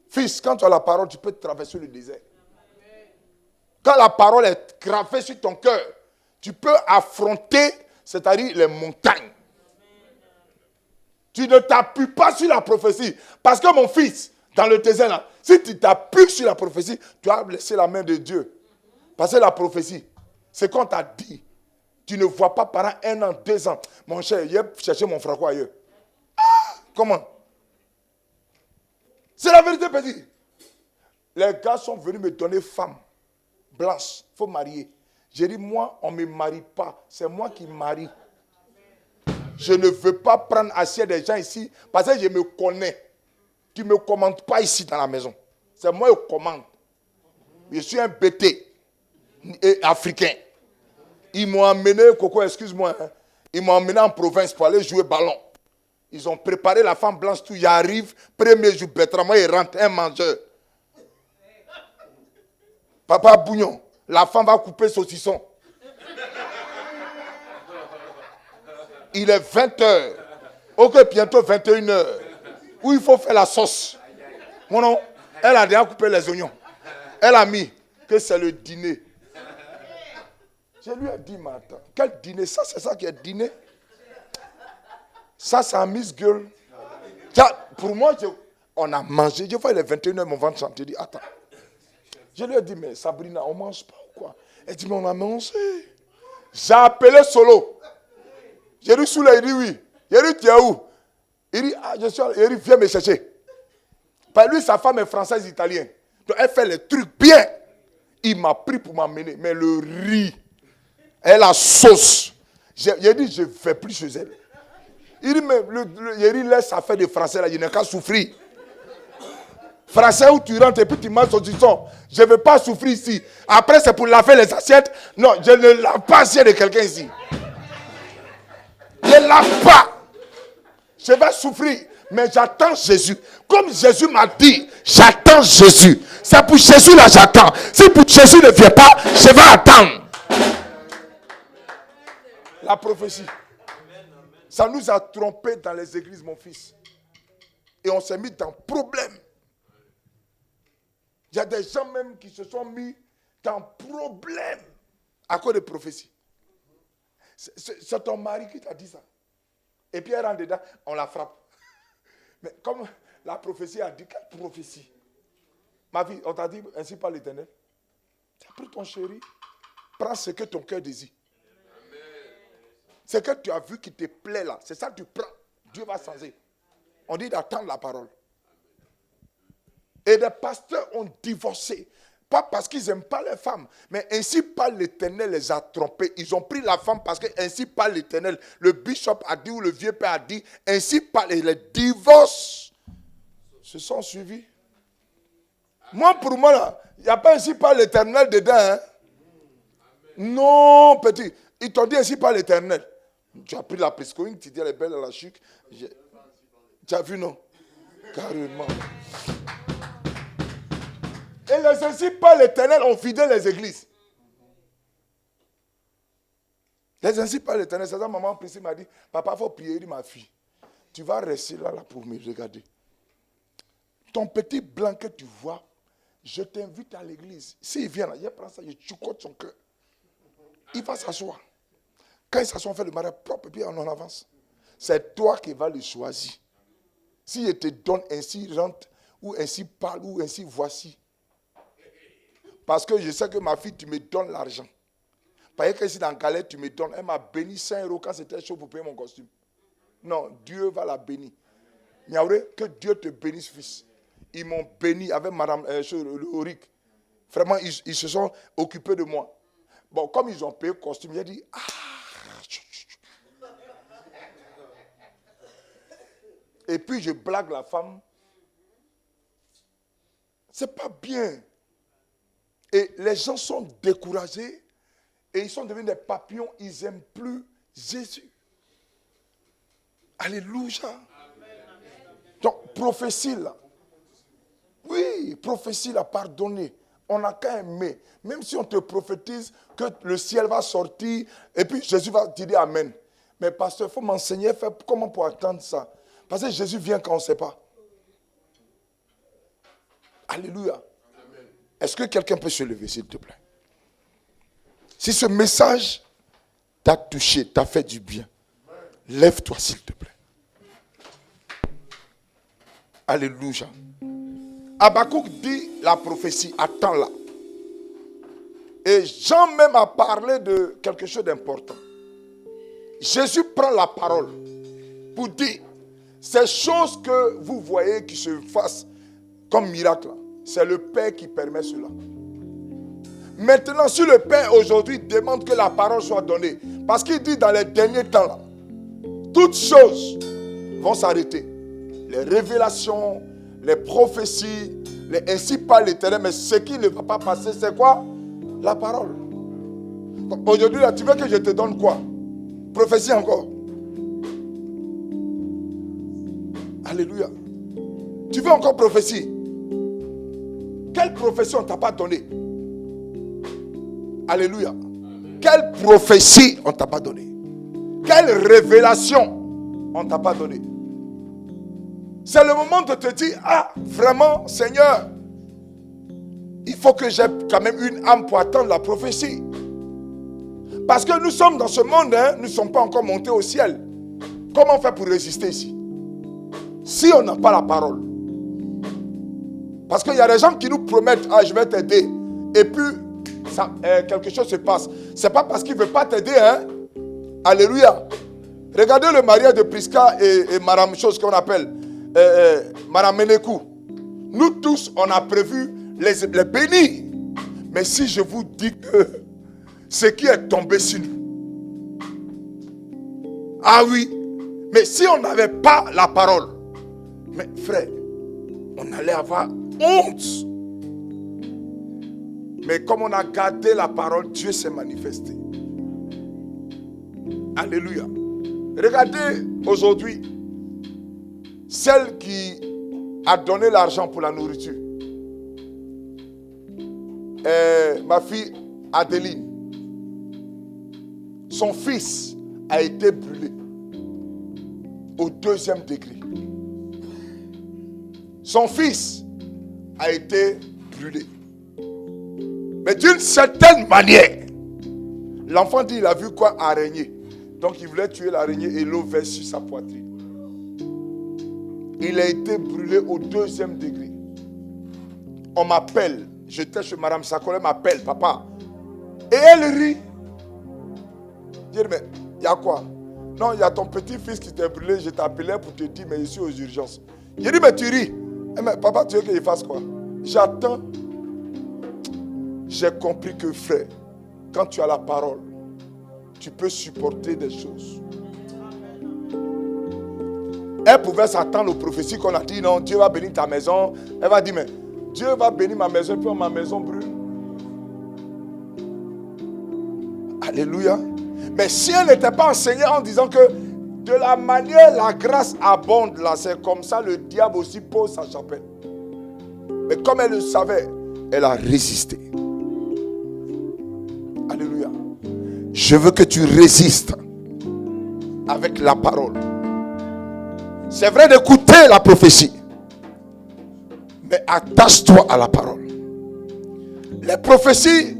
Fils, quand tu as la parole, tu peux traverser le désert. Quand la parole est gravée sur ton cœur, tu peux affronter, c'est-à-dire les montagnes. Tu ne t'appuies pas sur la prophétie. Parce que mon fils, dans le désert, là, si tu t'appuies sur la prophétie, tu as blessé la main de Dieu. Parce que la prophétie, c'est qu'on t'a dit. Tu ne vois pas pendant 1 an, 2 ans. Mon cher, j'ai cherché mon frère ailleurs. Ah, comment? C'est la vérité, petit. Les gars sont venus me donner femme blanche. Il faut marier. J'ai dit, moi, on ne me marie pas. C'est moi qui marie. Je ne veux pas prendre assiette des gens ici parce que je me connais. Tu ne me commandes pas ici dans la maison. C'est moi qui commande. Je suis un bêté africain. Ils m'ont emmené, Coco, excuse-moi, hein, ils m'ont emmené en province pour aller jouer ballon. Ils ont préparé la femme blanche, tout. J'arrive, premier jour, Bertrand, moi, il rentre, un mangeur. Papa Bougnon, la femme va couper saucisson. Il est 20h. Ok, bientôt 21h. Où il faut faire la sauce. Mon non, elle a déjà coupé les oignons. Elle a mis que c'est le dîner. Je lui ai dit, mais attends, quel dîner? Ça, c'est ça qui est dîner? Ça, c'est un Miss Girl. Ça, pour moi, on a mangé. Je vois, il est 21h, mon ventre chante. Je dis, attends. Je lui ai dit, mais Sabrina, on ne mange pas ou quoi? Elle dit, mais on a mangé. J'ai appelé Solo. J'ai dit, Soula, il dit oui. J'ai dit, tu es où? Il dit, ah, je suis là. Il dit, viens me chercher. Parce que lui, sa femme est française italienne. Donc, elle fait les trucs bien. Il m'a pris pour m'amener. Mais le riz et la sauce. J'ai dit, je ne vais plus chez elle. Il dit, mais il dit, laisse affaire de français là, il n'a qu'à souffrir. Français où tu rentres et puis tu manges saucisson. Je ne veux pas souffrir ici. Après, c'est pour laver les assiettes. Non, je ne lave pas l'assiette de quelqu'un ici. Je ne lave pas. Je vais souffrir. Mais j'attends Jésus. Comme Jésus m'a dit, j'attends Jésus. C'est pour Jésus là, j'attends. Si pour Jésus ne vient pas, je vais attendre. La prophétie. Ça nous a trompés dans les églises, mon fils. Et on s'est mis dans problème. Il y a des gens même qui se sont mis dans problème à cause de prophéties. C'est ton mari qui t'a dit ça. Et puis elle rentre dedans, on la frappe. Mais comme la prophétie a dit, quelle prophétie? Ma vie, on t'a dit ainsi par l'Éternel. Tu as pris ton chéri, prends ce que ton cœur désire. Ce que tu as vu qui te plaît là, c'est ça que tu prends. Dieu va changer. On dit d'attendre la parole. Et des pasteurs ont divorcé. Pas parce qu'ils n'aiment pas les femmes, mais ainsi par l'Éternel les a trompés. Ils ont pris la femme parce que ainsi par l'Éternel, le bishop a dit ou le vieux père a dit, ainsi par les divorces se sont suivis. Moi, pour moi, il n'y a pas ainsi par l'Éternel dedans. Hein? Non, petit. Ils t'ont dit ainsi par l'Éternel. Tu as pris la prescoïne, tu dis elle est belle à la chic. Tu as vu, non? Carrément. Et les ainsi par l'Éternel ont vidé les églises. Les ainsi par l'Éternel. C'est ça, maman Priscille m'a dit, papa, il faut prier. Il dit, ma fille, tu vas rester là pour me regarder. Ton petit blanc que tu vois, je t'invite à l'église. S'il vient là, il prend ça, je chucote son cœur. Il va s'asseoir. Quand il s'assoit, on fait le mariage propre et puis on en avance. C'est toi qui vas le choisir. Si je te donne ainsi, rentre, ou ainsi parle, ou ainsi voici. Parce que je sais que ma fille, tu me donnes l'argent. Parce que ici dans Galette, tu me donnes. Elle m'a béni 5 € quand c'était chaud pour payer mon costume. Non, Dieu va la bénir. Niaouré, que Dieu te bénisse, fils. Ils m'ont béni avec Madame Auric. Vraiment, ils se sont occupés de moi. Bon, comme ils ont payé le costume, j'ai dit, Et puis je blague la femme. C'est pas bien. Et les gens sont découragés et ils sont devenus des papillons. Ils n'aiment plus Jésus. Alléluia. Donc, prophétie là. Oui, prophétie là, pardonner. On n'a qu'à aimer. Même si on te prophétise que le ciel va sortir et puis Jésus va te dire Amen. Mais pasteur, il faut m'enseigner comment pour attendre ça. Parce que Jésus vient quand on ne sait pas. Alléluia. Amen. Est-ce que quelqu'un peut se lever, s'il te plaît? Si ce message t'a touché, t'a fait du bien, lève-toi, s'il te plaît. Alléluia. Habakkuk dit la prophétie, attends-la. Et Jean même a parlé de quelque chose d'important. Jésus prend la parole pour dire, ces choses que vous voyez qui se fassent comme miracle, c'est le Père qui permet cela. Maintenant, si le Père aujourd'hui demande que la parole soit donnée, parce qu'il dit dans les derniers temps, là, toutes choses vont s'arrêter. Les révélations, les prophéties, ainsi par l'Éternel, mais ce qui ne va pas passer, c'est quoi? La parole. Donc, aujourd'hui, là, tu veux que je te donne quoi? Prophétie encore. Alléluia. Tu veux encore prophétie? Quelle prophétie on ne t'a pas donnée? Alléluia. Amen. Quelle prophétie on ne t'a pas donnée? Quelle révélation on ne t'a pas donnée? C'est le moment de te dire, vraiment, Seigneur, il faut que j'ai quand même une âme pour attendre la prophétie. Parce que nous sommes dans ce monde, nous ne sommes pas encore montés au ciel. Comment faire pour résister ici? Si on n'a pas la parole. Parce qu'il y a des gens qui nous promettent, je vais t'aider. Et puis, quelque chose se passe. Ce n'est pas parce qu'il ne veut pas t'aider. Alléluia. Regardez le mariage de Prisca et Madame chose qu'on appelle Madame Menekou. Nous tous, on a prévu les bénir. Mais si je vous dis que ce qui est tombé sur nous. Ah oui. Mais si on n'avait pas la parole, mais frère, on allait avoir honte. Mais comme on a gardé la parole, Dieu s'est manifesté. Alléluia. Regardez aujourd'hui, celle qui a donné l'argent pour la nourriture. Ma fille Adeline. Son fils a été brûlé au 2e degré. Son fils a été brûlé. Mais d'une certaine manière, l'enfant dit, il a vu quoi? Araignée. Donc il voulait tuer l'araignée et l'eau verse sur sa poitrine. Il a été brûlé au 2e degré. On m'appelle. J'étais chez Madame Sakole, elle m'appelle, papa. Et elle rit. Je dis, mais il y a quoi? Non, il y a ton petit-fils qui t'est brûlé, je t'appelais pour te dire, mais je suis aux urgences. Je dis, mais tu ris. Mais papa, tu veux qu'il fasse quoi? J'attends. J'ai compris que, frère, quand tu as la parole, tu peux supporter des choses. Elle pouvait s'attendre aux prophéties qu'on a dit, non, Dieu va bénir ta maison. Elle va dire, mais Dieu va bénir ma maison, puis ma maison brûle. Alléluia. Mais si elle n'était pas enseignée en disant que de la manière la grâce abonde là, c'est comme ça le diable aussi pose sa chapelle. Mais comme elle le savait, elle a résisté. Alléluia. Je veux que tu résistes avec la parole. C'est vrai d'écouter la prophétie, mais attache-toi à la parole. Les prophéties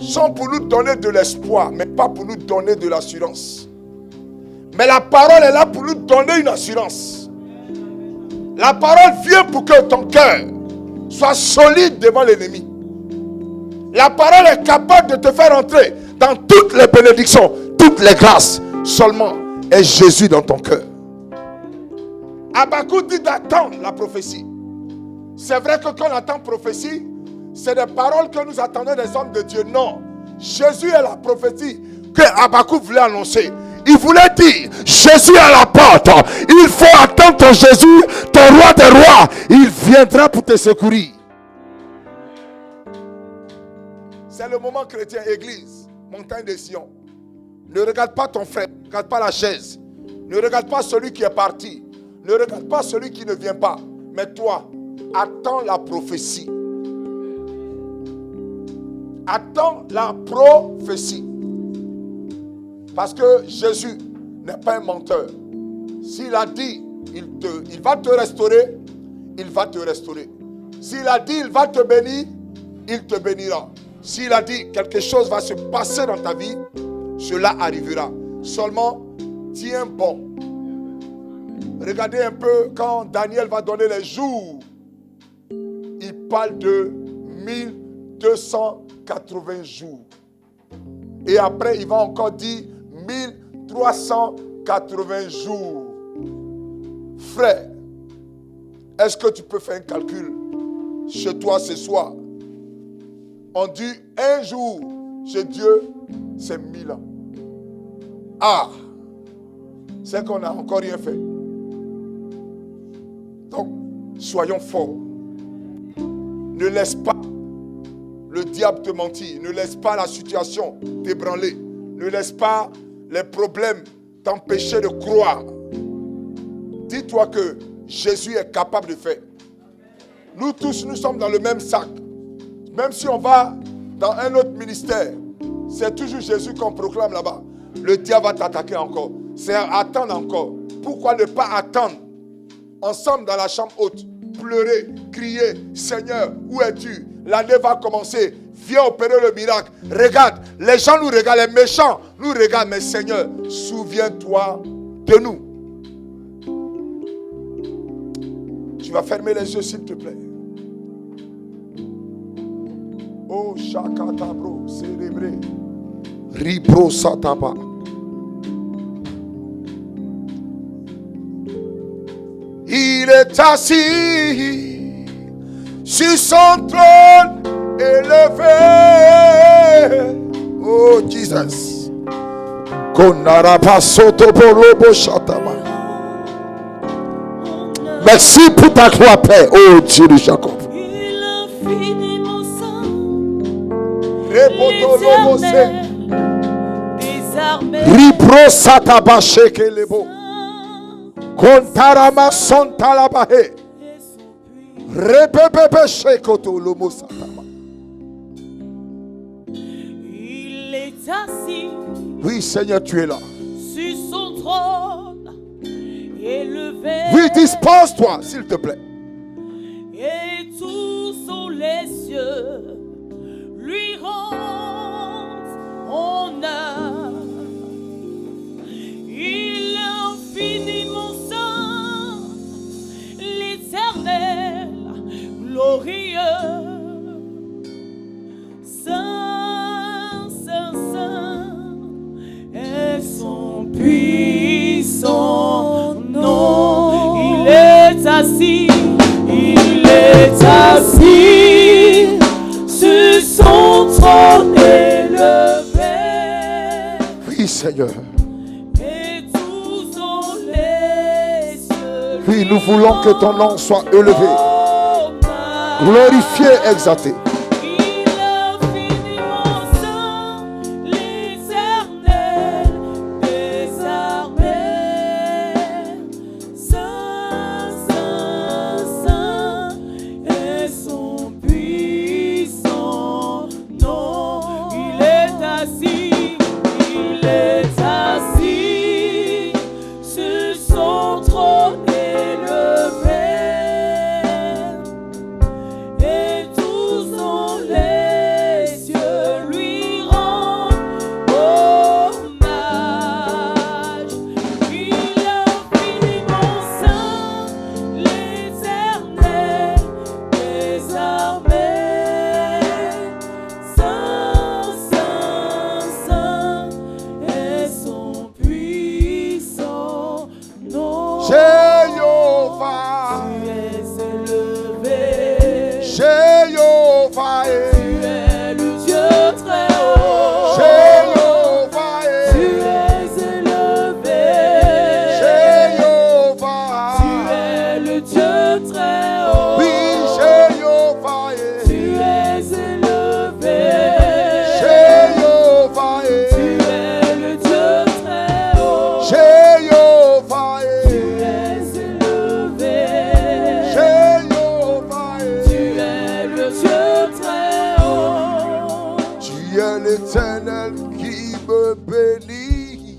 sont pour nous donner de l'espoir, mais pas pour nous donner de l'assurance. Mais la parole est là pour nous donner une assurance. La parole vient pour que ton cœur soit solide devant l'ennemi. La parole est capable de te faire entrer dans toutes les bénédictions, toutes les grâces. Seulement est Jésus dans ton cœur. Habakkuk dit d'attendre la prophétie. C'est vrai que quand on attend prophétie, c'est des paroles que nous attendons des hommes de Dieu. Non. Jésus est la prophétie que Habakkuk voulait annoncer. Il voulait dire, Jésus est à la porte. Il faut attendre ton Jésus, ton roi des rois. Il viendra pour te secourir. C'est le moment chrétien, église, montagne de Sion. Ne regarde pas ton frère, ne regarde pas la chaise. Ne regarde pas celui qui est parti. Ne regarde pas celui qui ne vient pas. Mais toi, attends la prophétie. Attends la prophétie. Parce que Jésus n'est pas un menteur. S'il a dit, il va te restaurer, il va te restaurer. S'il a dit, il va te bénir, il te bénira. S'il a dit, quelque chose va se passer dans ta vie, cela arrivera. Seulement, tiens bon. Regardez un peu quand Daniel va donner les jours. Il parle de 1280 jours. Et après, il va encore dire 1380 jours. Frère, est-ce que tu peux faire un calcul chez toi ce soir? On dit un jour chez Dieu, c'est 1000 ans. Ah, c'est qu'on n'a encore rien fait. Donc, soyons forts. Ne laisse pas le diable te mentir. Ne laisse pas la situation t'ébranler. Ne laisse pas les problèmes t'empêcher de croire. Dis-toi que Jésus est capable de faire. Nous tous, nous sommes dans le même sac. Même si on va dans un autre ministère, c'est toujours Jésus qu'on proclame là-bas. Le diable va t'attaquer encore. C'est attendre encore. Pourquoi ne pas attendre ensemble dans la chambre haute, pleurer, crier, Seigneur, où es-tu? L'année va commencer. Viens opérer le miracle. Regarde, les gens nous regardent, les méchants nous regardent. Mais Seigneur, souviens-toi de nous. Tu vas fermer les yeux, s'il te plaît. Oh, Shakatabro, célébré. Ribro Sataba. Il est assis sur son trône élevé. Oh, Jesus. Merci pour ta gloire, Père. Oh, Dieu de Jacob. Il infiniment saint, L'éternel, des armées, Ribro Sataba Shekelebo. Kontarama Sontalabahe. Rebebebe Shekoto Lomo Satama. il est assis Oui, Seigneur, tu es là. sur son trône élevé. Oui, dispose-toi, s'il te plaît. Et tous sont les cieux lui rendent honneur. Il est infiniment saint, l'éternel, glorieux. Saint, saint, saint est son puissant nom. Il est assis sur son trône élevé. Oui, Seigneur. Et tous ont les cieux. Oui, nous voulons que ton nom soit élevé, glorifié, exalté. Il est infiniment saint, l'éternel, assis, il est assis sur son trône élevé. Et tous dans les cieux lui rendent hommage. Il est infiniment saint, l'Éternel des armées. Saint, saint, saint est son puissant nom. Jéhovah, Tu es élevé. Jéhovah, Tu es le Dieu très haut. Jéhovah, Tu es élevé. Jéhovah, Tu es le Dieu très haut. oui, Jéhovah, Tu es élevé. Jéhovah, Tu es le Dieu très haut. Jéhovah, Tu es élevé. Jéhovah, Tu es le Dieu très haut. tu es l'Éternel qui me bénit.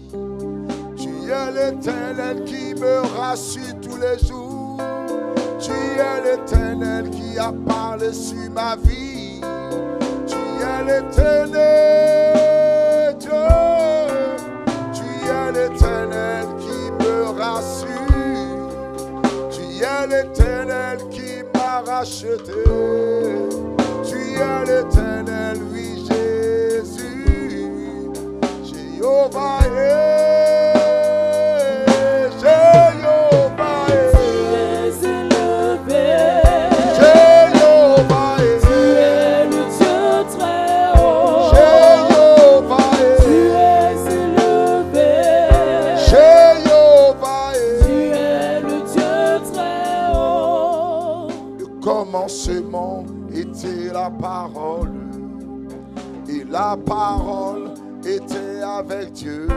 Tu es l'Éternel qui me rassure tous les jours. Tu es l'Éternel qui a parlé sur ma vie. Tu es l'Éternel Dieu. Tu es l'Éternel qui me rassure. Tu es l'Éternel qui m'a racheté. Tu es l'Éternel, oui Jésus. Jéhovah Jéhovah Tu es élevé. Jéhovah Tu es le Dieu très haut. Jéhovah Tu es élevé. Jéhovah Tu es le Dieu très haut. Le commencement était la parole, et la parole était avec Dieu.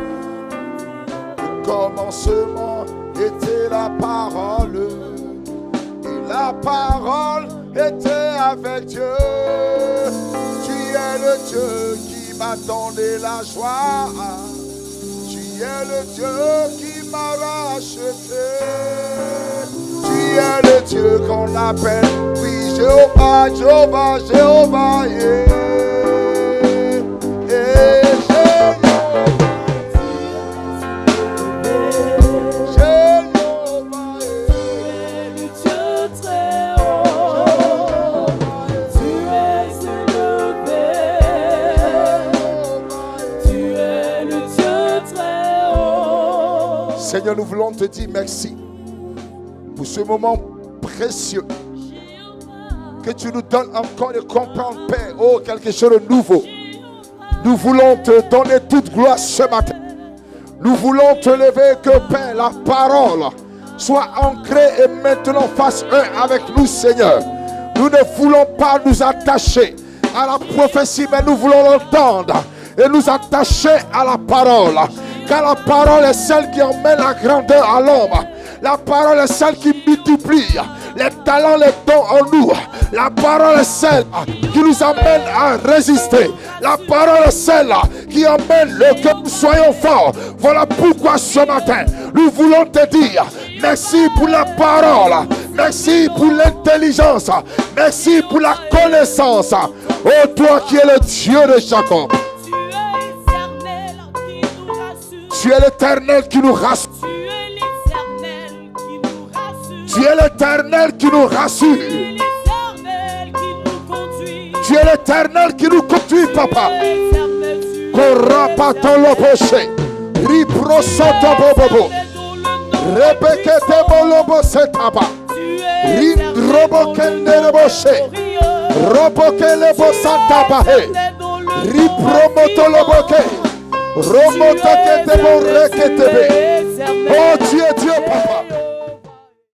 Le commencement était la parole, et la parole était avec Dieu. Tu es le Dieu qui m'a donné la joie. Tu es le Dieu qui m'a racheté. Tu es le Dieu qu'on appelle, oui, Jéhovah, Jéhovah, Jéhovah, yeah. Yeah, Jéhovah, Tu es le Dieu très haut. Tu es élevé. Tu es le Dieu très haut. Seigneur, nous voulons te dire merci pour ce moment précieux que tu nous donnes encore de comprendre, Père, oh, quelque chose de nouveau. Nous voulons te donner toute gloire ce matin. Nous voulons te lever, que Père, la parole soit ancrée et maintenant fasse un avec nous, Seigneur. Nous ne voulons pas nous attacher à la prophétie, mais nous voulons l'entendre et nous attacher à la parole. Car la parole est celle qui emmène la grandeur à l'homme. La parole est celle qui multiplie les talents, les dons en nous. La parole est celle qui nous amène à résister. La parole est celle qui amène que nous soyons forts. Voilà pourquoi ce matin, nous voulons te dire merci pour la parole. Merci pour l'intelligence. Merci pour la connaissance. Oh, toi qui es le Dieu de Jacob. Tu es l'Éternel qui nous rassure. Tu es l'Éternel qui nous rassure. Tu es l'Éternel qui nous conduit, Papa. Korapatoloboche, Riprosotobobobo, Rebeketebolobosetaba, Rindrobokendereboche, Robokelebosatabahe, Ripromotoloboke, Romotoketeboreketebe. Oh, tu es Dieu, Papa.